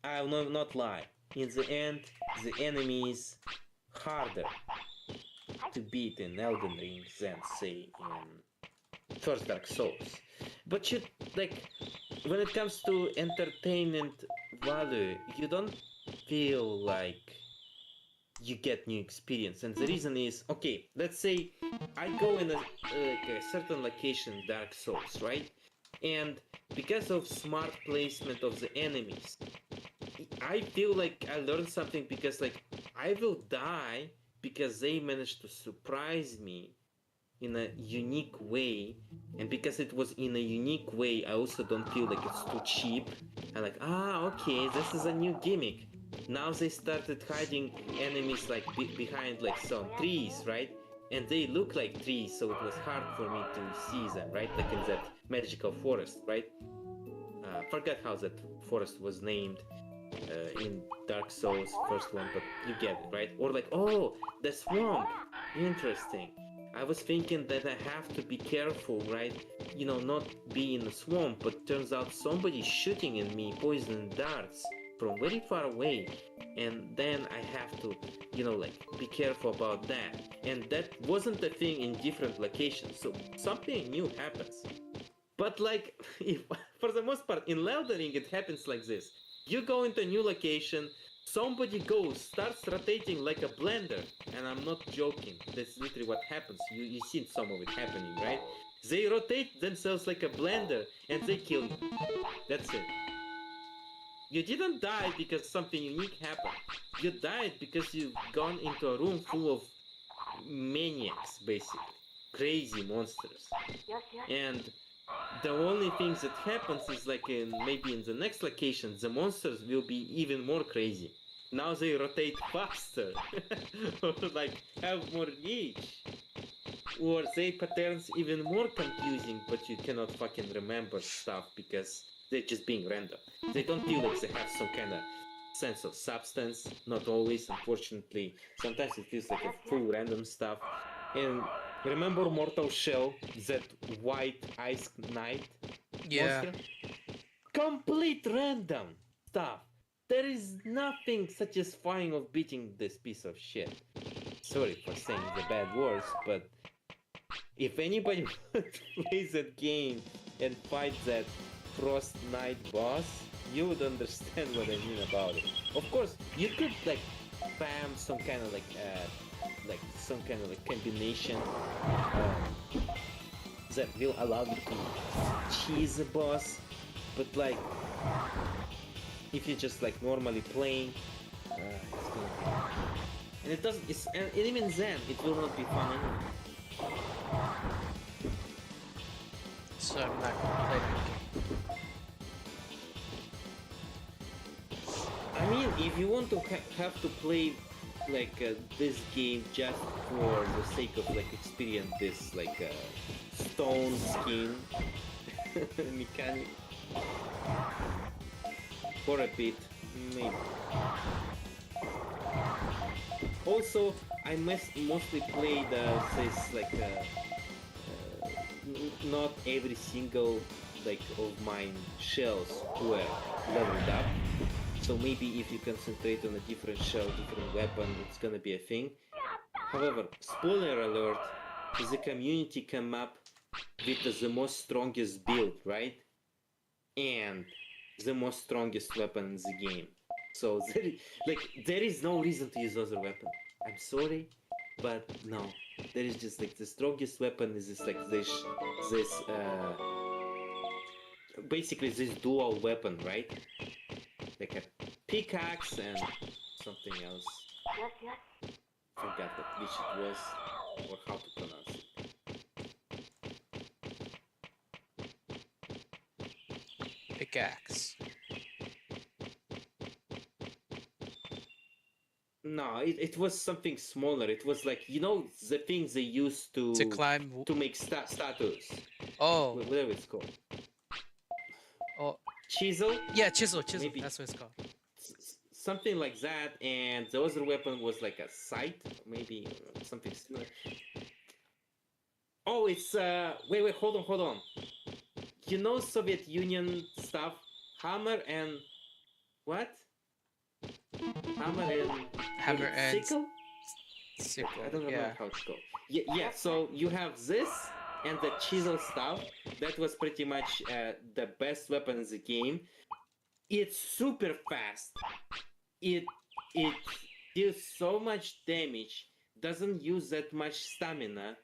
I will not lie. In the end, the enemies harder to beat in Elden Ring than say in first Dark Souls. But like when it comes to entertainment value, you don't feel like you get new experience. And the reason is, okay, let's say I go in a certain location, Dark Souls, right? And because of smart placement of the enemies, I feel like I learned something, because like I will die because they managed to surprise me in a unique way, and because it was in a unique way, I also don't feel like it's too cheap. I'm like, okay, this is a new gimmick. Now they started hiding enemies like behind like some trees, right? And they look like trees, so it was hard for me to see them, right? Like in that magical forest, right? Forgot how that forest was named in Dark Souls first one, but you get it, right? Or like, oh, the swamp, interesting. I was thinking that I have to be careful, right? Not be in the swamp, but turns out somebody's shooting at me, poison darts from very far away, and then I have to, like be careful about that. And that wasn't a thing in different locations, so something new happens. But like, if for the most part in Elden Ring it happens like this: you go into a new location, somebody goes, starts rotating like a blender, and I'm not joking. That's literally what happens. You seen some of it happening, right? They rotate themselves like a blender, and they kill you. That's it. You didn't die because something unique happened. You died because you've gone into a room full of maniacs, basically. Crazy monsters. And the only things that happens is like maybe in the next location, the monsters will be even more crazy. Now they rotate faster, or like have more reach, or they patterns even more confusing, but you cannot fucking remember stuff because they're just being random. They don't feel like they have some kind of sense of substance. Not always, unfortunately. Sometimes it feels like a full random stuff. And remember Mortal Shell, that white ice knight Yeah. monster? Complete random stuff. There is nothing satisfying of beating this piece of shit. Sorry for saying the bad words, but if anybody plays that game and fight that Frost Knight boss, you would understand what I mean about it. Of course, you could like spam some kind of like some kind of like combination that will allow you to cheese a boss, but like if you're just like normally playing, it's gonna be, and it doesn't. It's and even then, it will not be fun anyway. So I'm not gonna play that game. I mean, if you want to have to play like this game just for the sake of like experience this like stone skin mechanic for a bit, maybe. Also, I mostly played this like not every single like of mine shells were leveled up. So maybe if you concentrate on a different shell, different weapon, it's gonna be a thing. However, spoiler alert, the community came up with the most strongest build, right? And the most strongest weapon in the game. So there is no reason to use other weapon. I'm sorry, but no. There is just like the strongest weapon is just like this basically this dual weapon, right? Like a pickaxe and something else. Forgot that which it was or how to pronounce it. Pickaxe. No, it was something smaller. It was like, you know, the things they used To climb. to make statues. Oh. Whatever it's called. Oh. Chisel? Yeah, chisel. Chisel. Maybe That's what it's called. something like that. And the other weapon was like a scythe, maybe something similar. Oh, it's wait, hold on. You know Soviet Union stuff? Hammer and what? Hammer and sickle? sickle. I don't remember Yeah. how it's called. Yeah, so you have this and the chisel stuff. That was pretty much the best weapon in the game. It's super fast. It deals so much damage, doesn't use that much stamina.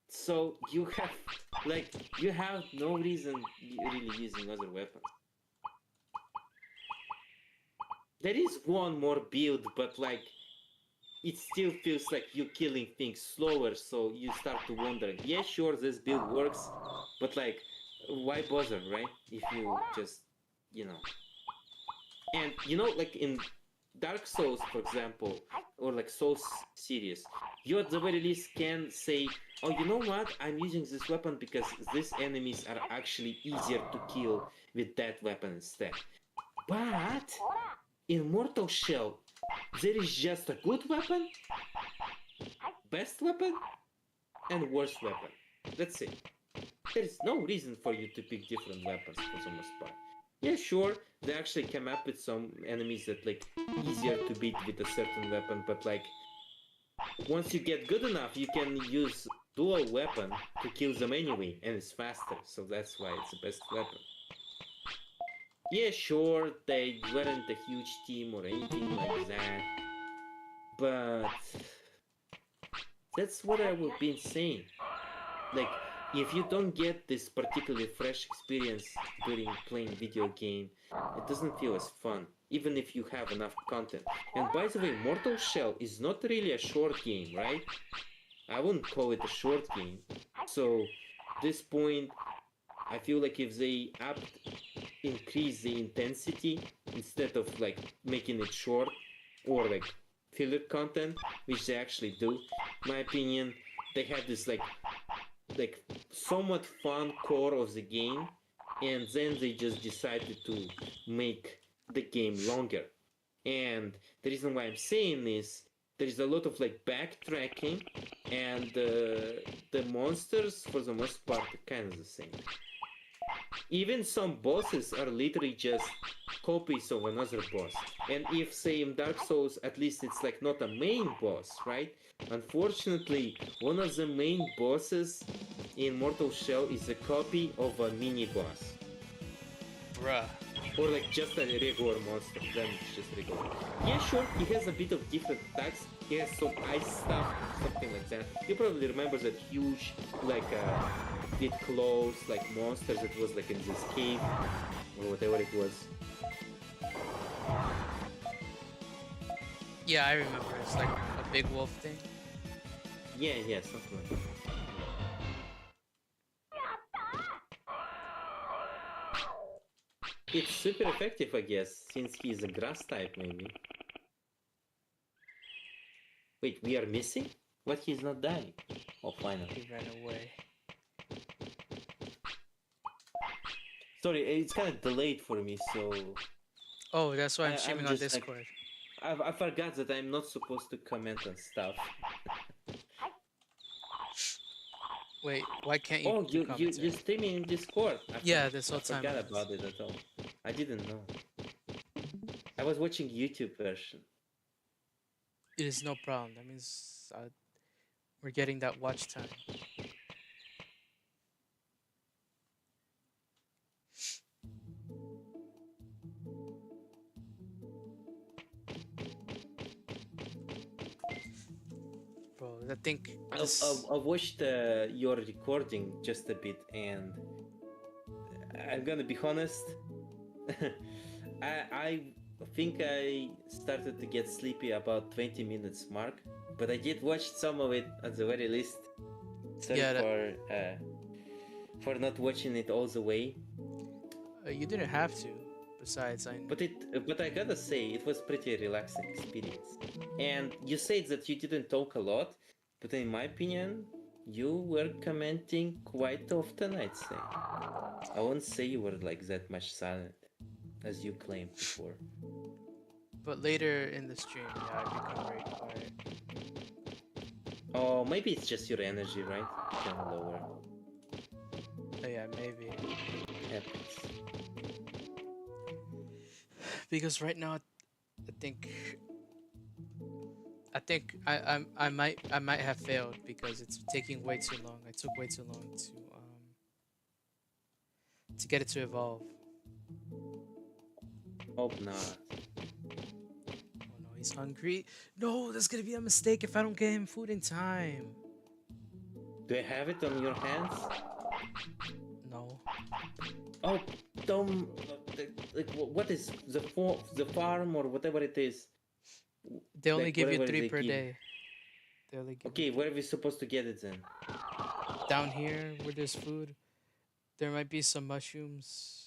So you have no reason really using other weapons. There is one more build, but like it still feels like you're killing things slower, so you start to wonder, yeah, sure, this build works, but like, why bother, right? If you just, you know. And you know, like in Dark Souls, for example, or like Souls series, you at the very least can say, oh, you know what? I'm using this weapon because these enemies are actually easier to kill with that weapon instead. But in Mortal Shell, there is just a good weapon, best weapon, and worst weapon. That's it. There is no reason for you to pick different weapons for the most part. Yeah, sure, they actually came up with some enemies that like easier to beat with a certain weapon, but like once you get good enough, you can use dual weapon to kill them anyway, and it's faster, so that's why it's the best weapon. Yeah, sure, they weren't a huge team or anything like that, but that's what I was been saying. Like, if you don't get this particularly fresh experience during playing video game, it doesn't feel as fun, even if you have enough content. And by the way, Mortal Shell is not really a short game, right? I wouldn't call it a short game. So, at this point, I feel like if they increase the intensity instead of like making it short or like filler content, which they actually do, in my opinion, they have this like somewhat fun core of the game, and then they just decided to make the game longer. And the reason why I'm saying is there is a lot of like backtracking, and the monsters for the most part are kind of the same. Even some bosses are literally just copies of another boss. And if say in Dark Souls, at least it's like not a main boss, right? Unfortunately, one of the main bosses in Mortal Shell is a copy of a mini boss. Bruh. Or like just a regular monster, then it's just regular. Yeah, sure, he has a bit of different attacks. He has some ice stuff, something like that. You probably remember that huge, like, with claws, like monster that was like in this cave, or whatever it was. Yeah, I remember. It's like a big wolf thing. Yeah, something like that. It's super effective, I guess, since he's a grass type, maybe. Wait, we are missing? What, he's not dying? Oh, finally. He ran away. Sorry, it's kind of delayed for me, so Oh, that's why I'm I'm streaming on just like, Discord. I forgot that I'm not supposed to comment on stuff. Wait, why can't you Oh, do commentary? you're streaming in Discord. Yeah, this I whole time. forgot about it at all. I didn't know. I was watching YouTube version. It is no problem. That means we're getting that watch time. Bro, I think this. I watched your recording just a bit, and I'm gonna be honest. I think I started to get sleepy about 20 minutes mark, but I did watch some of it at the very least. Sorry Yeah, for not watching it all the way. you didn't have to. Besides, But I gotta say, it was pretty relaxing experience. And you said that you didn't talk a lot, but in my opinion, you were commenting quite often, I'd say. I won't say you were like that much silent, as you claimed before. But later in the stream, yeah, I become very quiet. Oh, maybe it's just your energy, right? Kind of lower. Oh, yeah, maybe. Happens. Because right now, I might have failed because it's taking way too long. I took way too long to get it to evolve. Hope not. Oh no, he's hungry. No, that's gonna be a mistake if I don't get him food in time. Do you have it on your hands? No. Oh, Tom, like what is the farm or whatever it is? They only Like, give you whatever 3 they per give. day. They only give Okay, you where are we supposed to get it then? down here where there's food. There might be some mushrooms.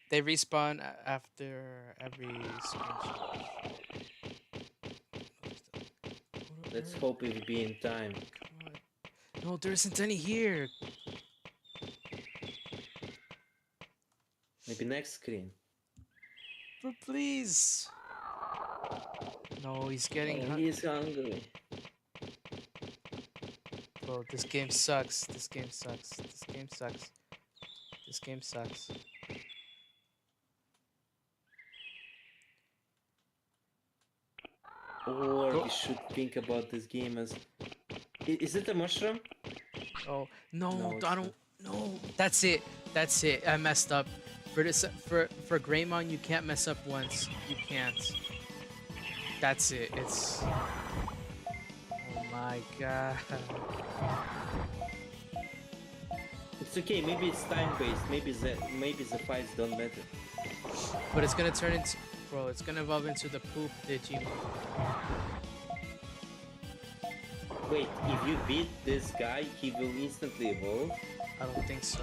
They respawn after every screenshot. Let's hope it will be in time. Come on. No, there isn't any here. Maybe next screen. But please. No, he's getting Oh, he is hungry. Bro, this game sucks. This game sucks. This game sucks. This game sucks. Or Go. we should think about this game as... Is it a mushroom? Oh, no, No, I it's don't. No, that's it. That's it. I messed up. For this, for Greymon, you can't mess up once. You can't. That's it. It's. Oh my god. It's okay. Maybe it's time based. Maybe the fights don't matter. But it's gonna turn into, bro. It's gonna evolve into the poop Digimon. Wait, if you beat this guy, he will instantly evolve. I don't think so.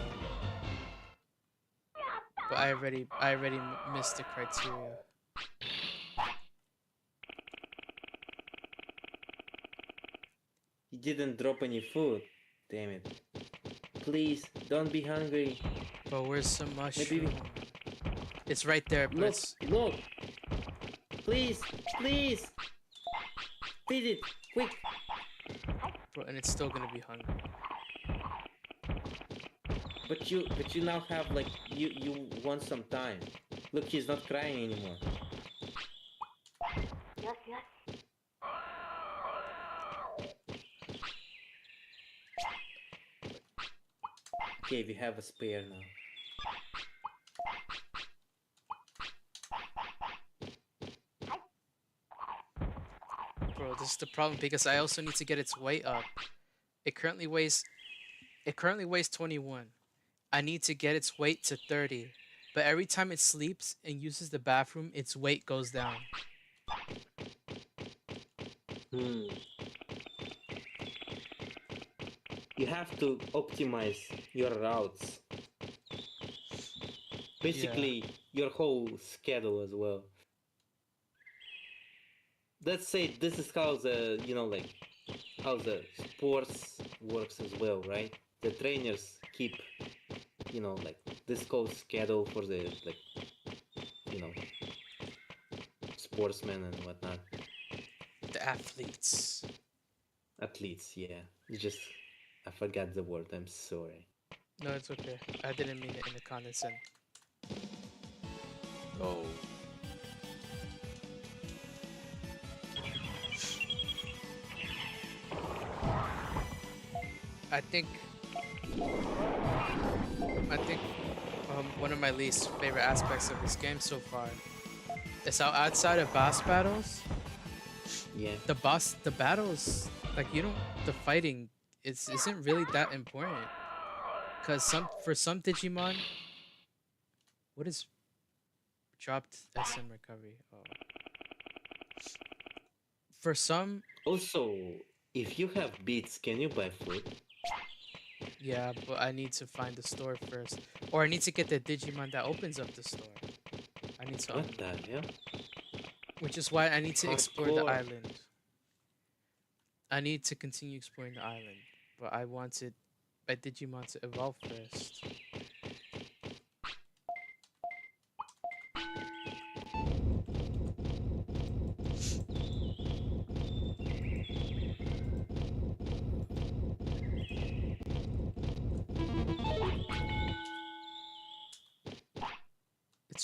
But I already missed the criteria. He didn't drop any food. Damn it. Please, don't be hungry. Bro, where's the Maybe mushroom? It's right there, but look, it's look. Please, please. Feed it, quick. bro, and it's still gonna be hungry. But you now have like you want some time. Look, he's not crying anymore. Okay, we have a spare now. Bro, this is the problem because I also need to get its weight up. It currently weighs 21. I need to get its weight to 30. But every time it sleeps and uses the bathroom, its weight goes down. Hmm. You have to optimize your routes. Basically, your whole schedule as well. Let's say this is how the how the sports works as well, right? The trainers keep this whole schedule for the sportsmen and whatnot. The athletes. Athletes, yeah. I forgot the word. I'm sorry. No, it's okay. I didn't mean it in a condescending. Oh. I think one of my least favorite aspects of this game so far is how outside of boss battles, Yeah. the battles, like the fighting isn't really that important. Cause for some Digimon, what is dropped SM recovery? Oh. For some, Also, if you have beats, can you buy food? yeah, but I need to find the store first, or I need to get the Digimon that opens up the store. I need to, What the hell? which is why I need to explore the Hardcore. island. I need to continue exploring the island, but I wanted my Digimon to evolve first.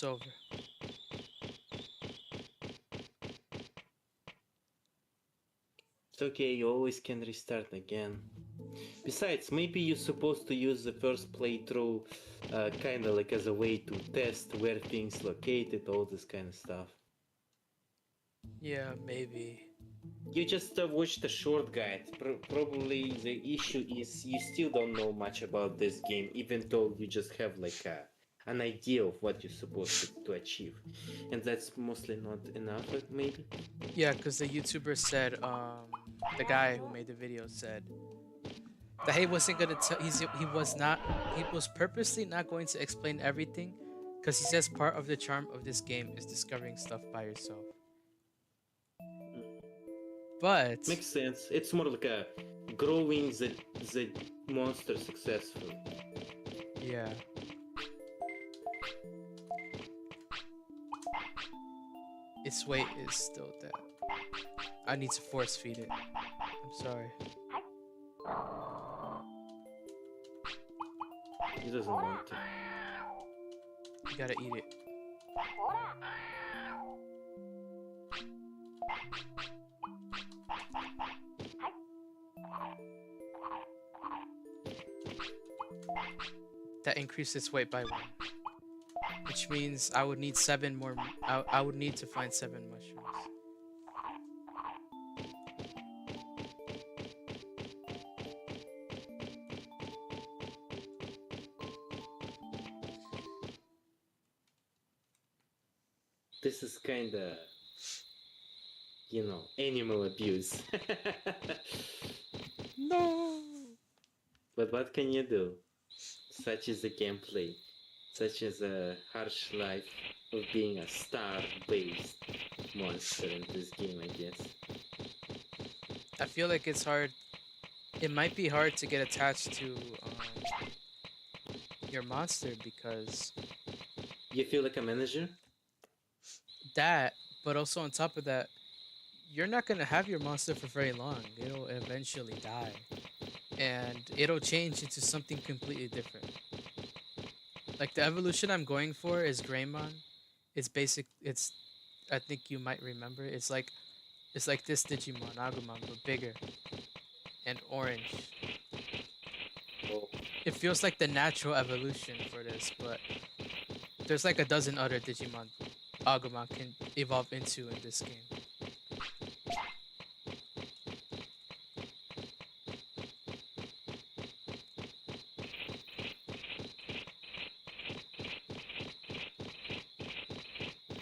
It's over. It's okay, you always can restart again. Besides, maybe you're supposed to use the first playthrough kinda like as a way to test where things located, all this kind of stuff. Yeah, maybe. You just watched a short guide. Probably the issue is you still don't know much about this game, even though you just have like an idea of what you're supposed to achieve. And that's mostly not enough, maybe? Yeah, because the YouTuber said, the guy who made the video said that he wasn't gonna tell. He was purposely not going to explain everything, because he says part of the charm of this game is discovering stuff by yourself. But Makes sense. It's more like a growing the monster successfully. yeah, its weight is still dead. I need to force feed it. I'm sorry. He doesn't want to. You gotta eat it. That increased its weight by 1. which means I would need seven more. I would need to find seven mushrooms. This is kinda, animal abuse. No. But what can you do? Such is the gameplay. Such is a harsh life of being a star-based monster in this game, I guess. I feel like it's hard. It might be hard to get attached to your monster because You feel like a manager? that, but also on top of that, you're not gonna have your monster for very long. It'll eventually die, and it'll change into something completely different. Like the evolution I'm going for is Greymon. It's basic. It's I think you might remember. It's like this Digimon Agumon but bigger and orange. Oh, It feels like the natural evolution for this, but there's like a dozen other Digimon Agumon can evolve into in this game.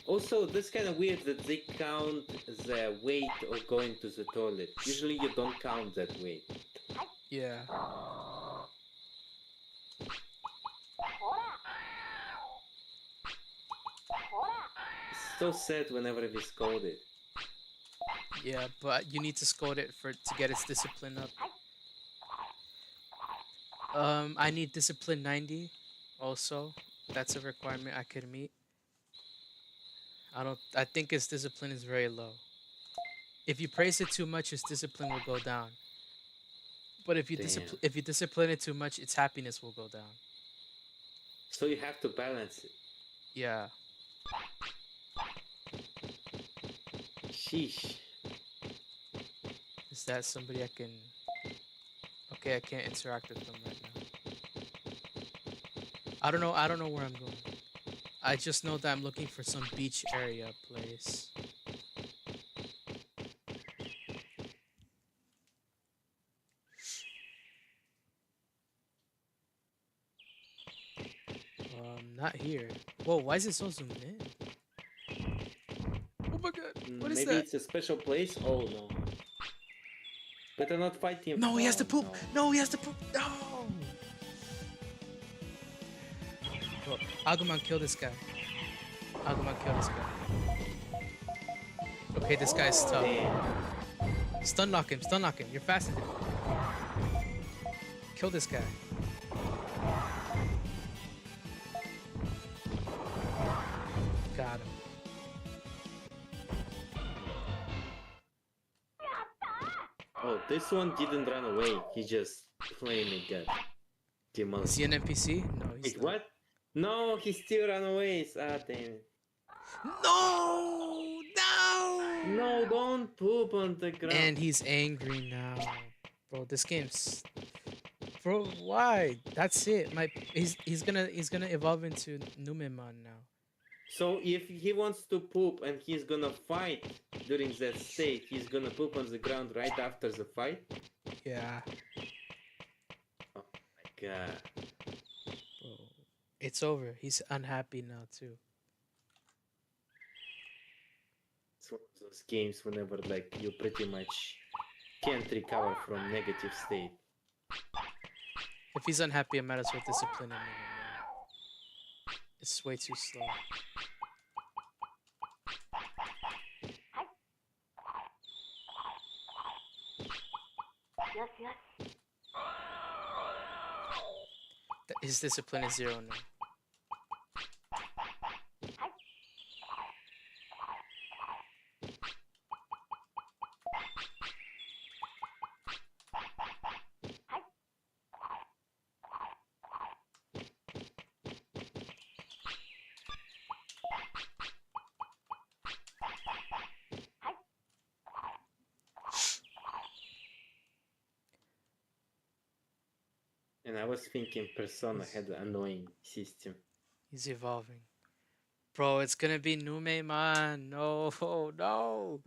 also, this kind of weird that they count the weight of going to the toilet. Usually you don't count that weight. Yeah. It's so sad whenever we scold it. Yeah, but you need to scold it to get its discipline up. I need discipline 90 also. That's a requirement I could meet. I think its discipline is very low. If you praise it too much, its discipline will go down. But Damn. if you discipline it too much, its happiness will go down. So you have to balance it. Yeah. Sheesh. Is that somebody I can Okay, I can't interact with them right now. I don't know where I'm going. I just know that I'm looking for some beach area place. Not here. Whoa, why is it so zoomed in? Oh my god, what is Maybe that? it's a special place? Oh no. Better not fight him. No, he has to Oh poop. no. No, he has to poop. No. Bro, Agumon, kill this guy. Agumon, kill this guy. Okay, this guy's tough. Damn. Stun lock him. Stun lock him. You're faster than him. Kill this guy. Got him. Oh, this one didn't run away. He just plainly got Is he demolished. an NPC? No, he's Wait, not. what? No, he still ran away. Ah, damn it. No! No! No, don't poop on the ground. And he's angry now. Bro, this game's Bro, why? That's it. He's gonna evolve into Numemon now. So if he wants to poop and he's gonna fight during that state, he's gonna poop on the ground right after the fight? Yeah. Oh my god. Bro. It's over. He's unhappy now too. It's one of those games whenever like you pretty much can't recover from negative state. If he's unhappy, I might as well discipline him anymore. It's way too slow. His discipline is 0 now. And I was thinking Persona had an annoying system. He's evolving. Bro, it's gonna be Nume man. No, no, no,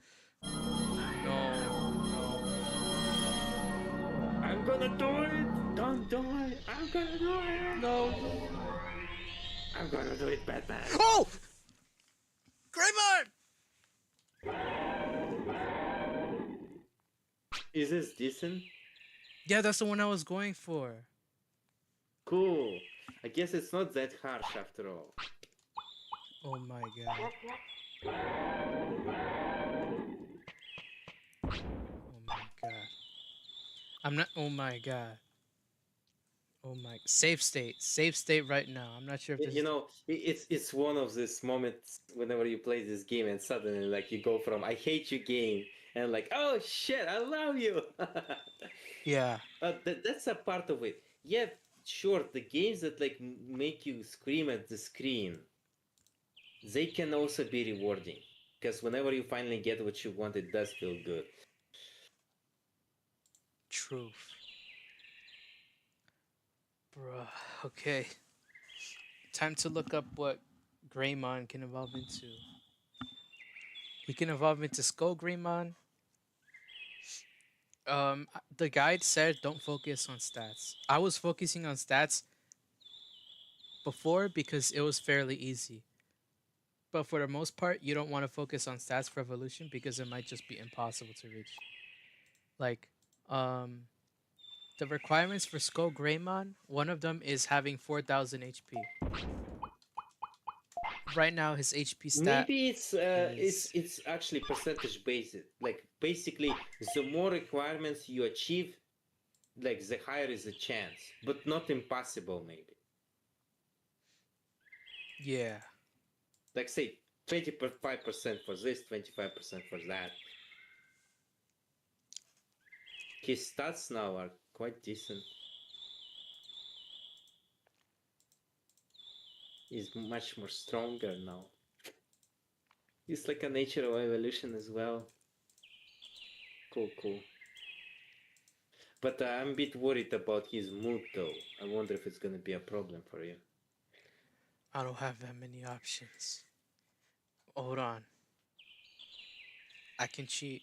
I'm gonna do it! Don't do it! I'm gonna do it! no, no. I'm gonna do it, Batman! Oh! Greymon! Is this decent? Yeah, that's the one I was going for. Cool. I guess it's not that harsh after all. Oh my god. Oh my god. I'm not. Oh my god. Oh my. Save state. Save state right now. I'm not sure if this You is. know, it's one of these moments whenever you play this game and suddenly like you go from I hate you game and like oh shit I love you. Yeah. That's a part of it. Yeah, sure. The games that like make you scream at the screen, they can also be rewarding because whenever you finally get what you want, it does feel good. Truth. Bruh. Okay. Time to look up what Greymon can evolve into. He can evolve into Skull Greymon. The guide said don't focus on stats. I was focusing on stats before because it was fairly easy. But for the most part, you don't want to focus on stats for evolution because it might just be impossible to reach. Like, um, the requirements for Skull Greymon, one of them is having 4,000 HP. Right now, his HP stat Maybe it's is it's actually percentage based. Like basically, the more requirements you achieve, like the higher is the chance, but not impossible. Maybe yeah. like say 25% for this, 25% for that. His stats now are quite decent. He's much more stronger now. He's like a natural evolution as well. Cool, cool. But I'm a bit worried about his mood though. I wonder if it's gonna be a problem for you. I don't have that many options. Hold on. I can cheat.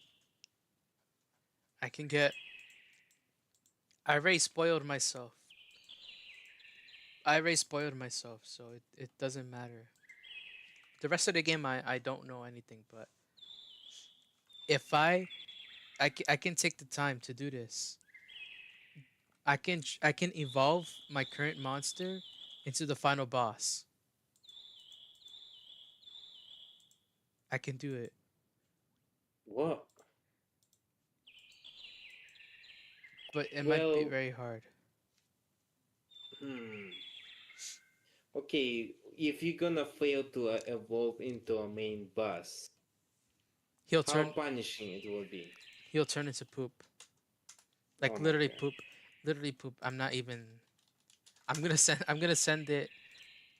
I can get. I already spoiled myself. I already spoiled myself, so it doesn't matter. The rest of the game, I don't know anything, but if I can take the time to do this. I can evolve my current monster into the final boss. I can do it, What? but it might be Well, very hard. hmm. Okay, if you're gonna fail to evolve into a main boss, He'll how turn punishing it will be. he'll turn into poop. Oh Like my literally god. poop. Literally poop. I'm not even I'm gonna send it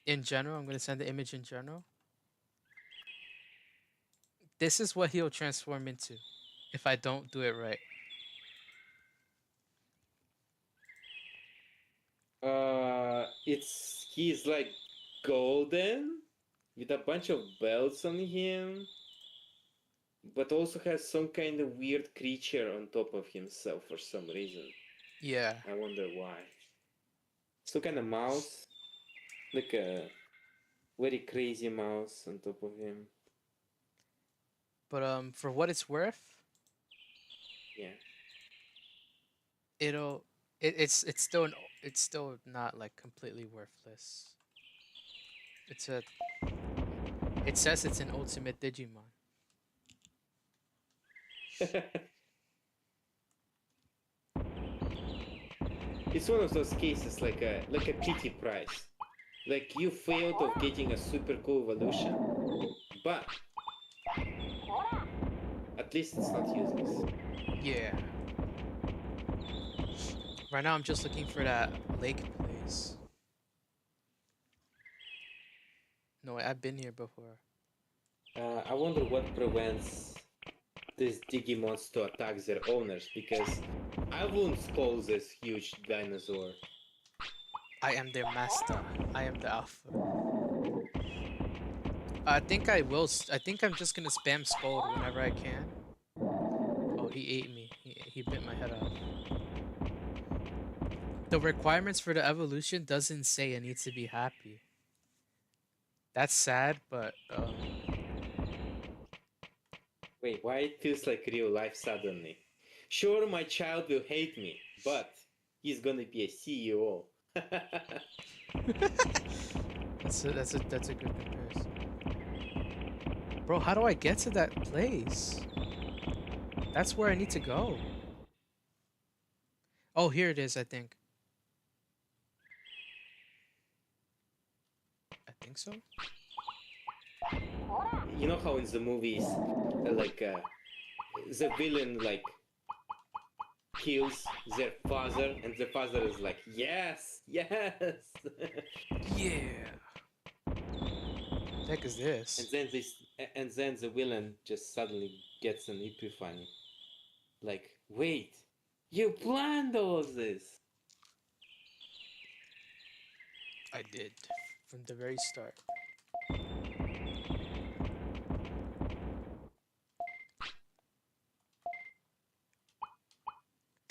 in general. I'm gonna send the image in general. This is what he'll transform into if I don't do it right. It's he's like golden with a bunch of bells on him, but also has some kind of weird creature on top of himself for some reason. Yeah. I wonder why. Some kind of mouse, like a very crazy mouse on top of him. But for what it's worth, Yeah. it'll it's still not like completely worthless. It's a it says it's an ultimate Digimon. It's one of those cases like a pity prize. Like you failed of getting a super cool evolution, but at least it's not useless. Yeah. Right now I'm just looking for that lake place. No, I've been here before. I wonder what prevents these Digimons to attack their owners because I wouldn't call this huge dinosaur. I am their master. I am the alpha. I think I will. I think I'm just gonna spam scold whenever I can. Oh, he ate me. He bit my head off. The requirements for the evolution doesn't say it needs to be happy. That's sad, but Wait, why it feels like real life suddenly? Sure, my child will hate me, but he's gonna be a CEO. that's a good comparison. Bro, how do I get to that place? That's where I need to go. Oh, here it is, I think. I think so. You know how in the movies, the villain kills their father, and the father is like, yes, yes. Yeah. The heck is and this? then this, and then the villain just suddenly gets an epiphany. Like, wait, you planned all of this. I did from the very start.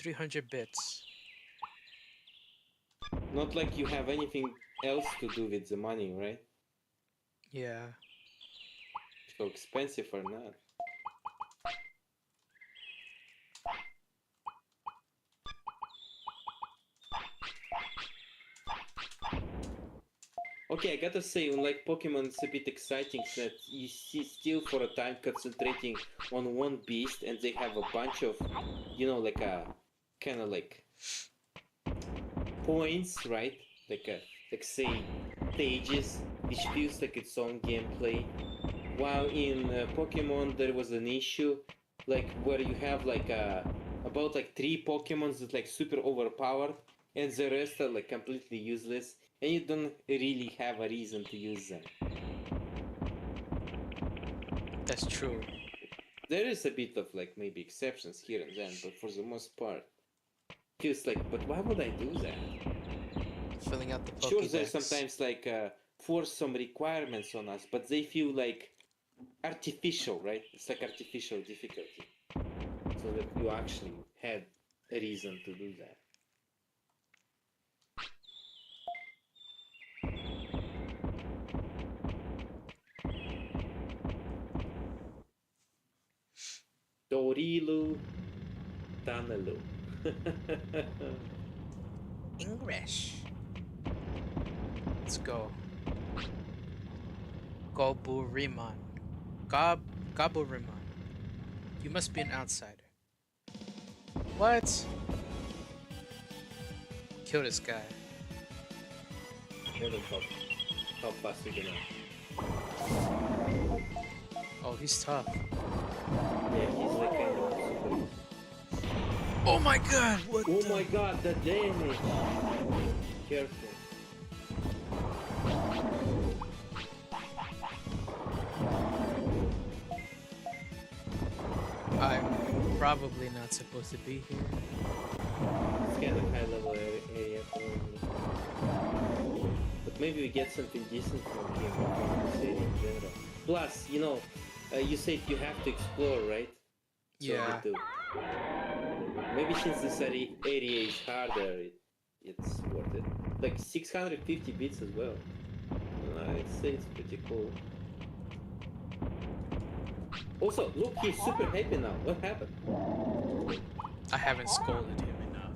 300 bits. Not like you have anything else to do with the money, right? Yeah. So expensive or not. Okay, I gotta say, unlike Pokemon, it's a bit exciting that you see still for a time concentrating on one beast, and they have a bunch of, like a kind of like points, right? Like say stages, which feels like its own gameplay. While in Pokemon there was an issue, like where you have about like three Pokemons that like super overpowered, and the rest are like completely useless, and you don't really have a reason to use them. That's true. There is a bit of like maybe exceptions here and then, but for the most part, feels like, but why would I do that? Filling out the Sure, there's Pokédex. sometimes force some requirements on us, but they feel like artificial, right? It's like artificial difficulty, so that you actually had a reason to do that. Dorilu Tanelu. English. Let's go. Goburimon. Goburimon. You must be an outsider. What? Kill this guy. Never how fast you gonna. Oh, he's tough. Yeah, he's like kind of super. Oh my god, what Oh the? my god, the damage! Careful. I'm probably not supposed to be here. It's kind of high level area probably. But maybe we get something decent from him from this area in general. Plus, you said you have to explore, right? So Yeah. me too. Maybe since this area is harder, it's worth it. Like 650 bits as well. I'd say it's pretty cool. Also, look, he's super happy now. What happened? I haven't scolded him enough.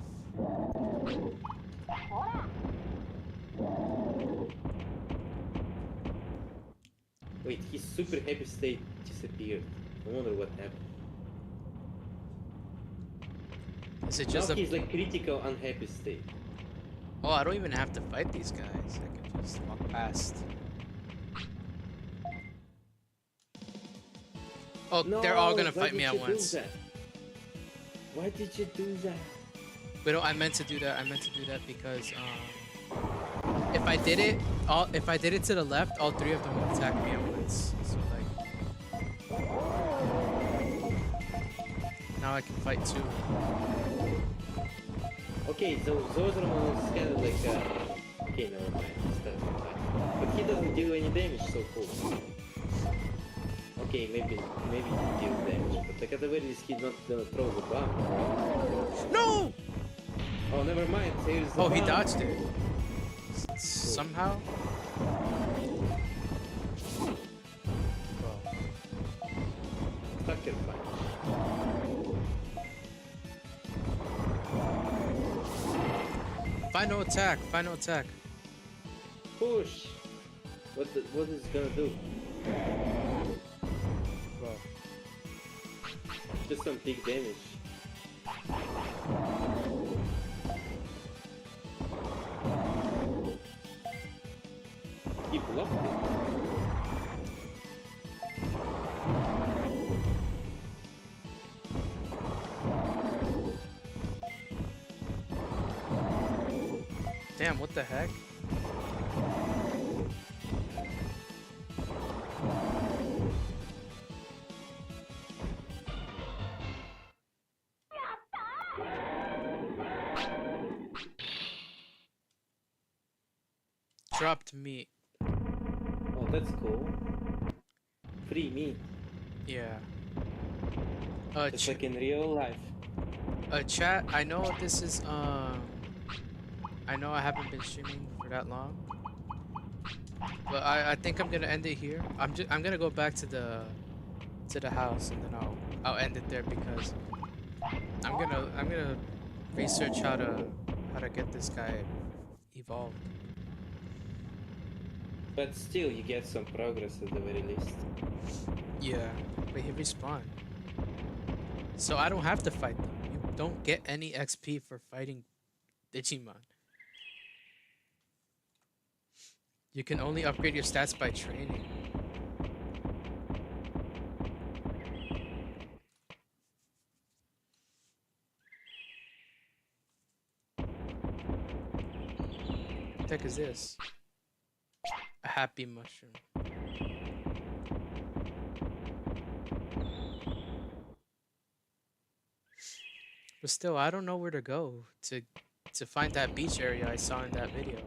Wait, his super happy state disappeared. I wonder what happened. Is it Now just a... he's like critical unhappy state. Oh, I don't even have to fight these guys. I can just walk past. Oh, No, they're all gonna why fight me did at you do once. that? Why did you do that? Wait, no, I meant to do that. I meant to do that because if I did it to the left, all three of them would attack me at once. So like, now I can fight two. Okay, so Zordramon is kind of like okay, never mind. But he doesn't do any damage, so cool. Okay, maybe he deals damage, but like at the very least he's not gonna throw the bomb, right? No! Oh, never mind. Here's the Oh, he bomb. dodged it. Cool. Somehow? Well, Sucker punch. final attack, final attack. Push. What is it gonna do? Well, Just some big damage. He blocked it. damn, what the heck? Dropped meat. Oh, that's cool. Free meat. Yeah. It's like in real life. Chat, I know this is, I know I haven't been streaming for that long, but I think I'm gonna end it here. I'm gonna go back to the house and then I'll end it there because I'm gonna research how to get this guy evolved. But still, you get some progress at the very least. Yeah, but he respawned, so I don't have to fight them. You don't get any XP for fighting Digimon. You can only upgrade your stats by training. What the heck is this? A happy mushroom. But still, I don't know where to go to find that beach area I saw in that video.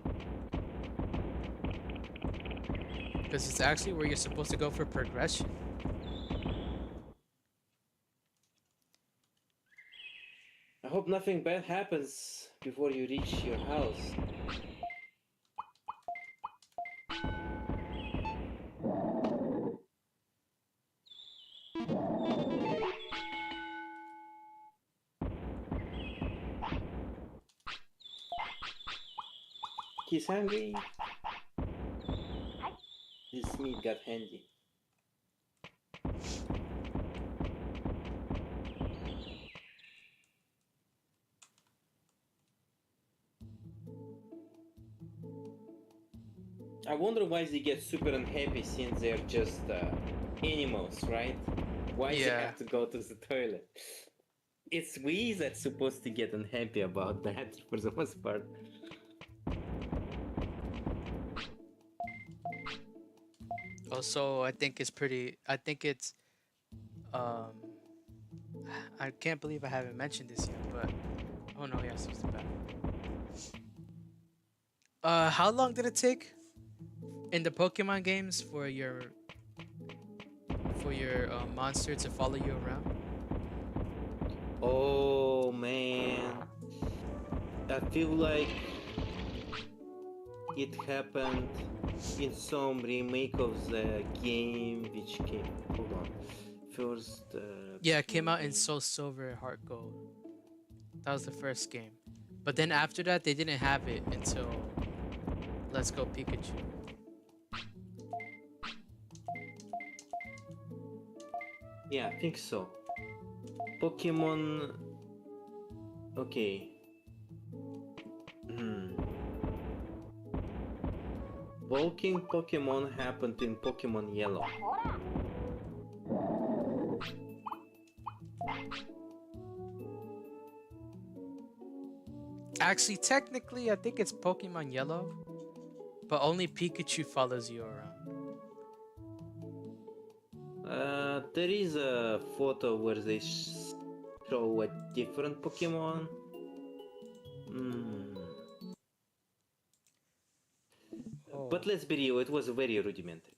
Because it's actually where you're supposed to go for progression. I hope nothing bad happens before you reach your house. He's hungry. This meat got handy. I wonder why they get super unhappy since they're just animals, right? Why they Yeah. have to go to the toilet? It's we that's supposed to get unhappy about that for the most part. Also, I think it's pretty. I think it's. Um. I can't believe I haven't mentioned this yet, but. Oh no, yes, it's the back. How long did it take in the Pokemon games for your monster to follow you around? Oh man, I feel like it happened in some remake of the game which came. Hold on, first. Yeah, it came out in Soul Silver and Heart Gold. That was the first game. But then after that, they didn't have it until Let's Go Pikachu. Yeah, I think so. Pokemon. Okay. Walking Pokemon happened in Pokemon Yellow. Actually, technically, I think it's Pokemon Yellow, but only Pikachu follows you around. There is a photo where they show a different Pokemon. Oh. But let's be real, it was very rudimentary.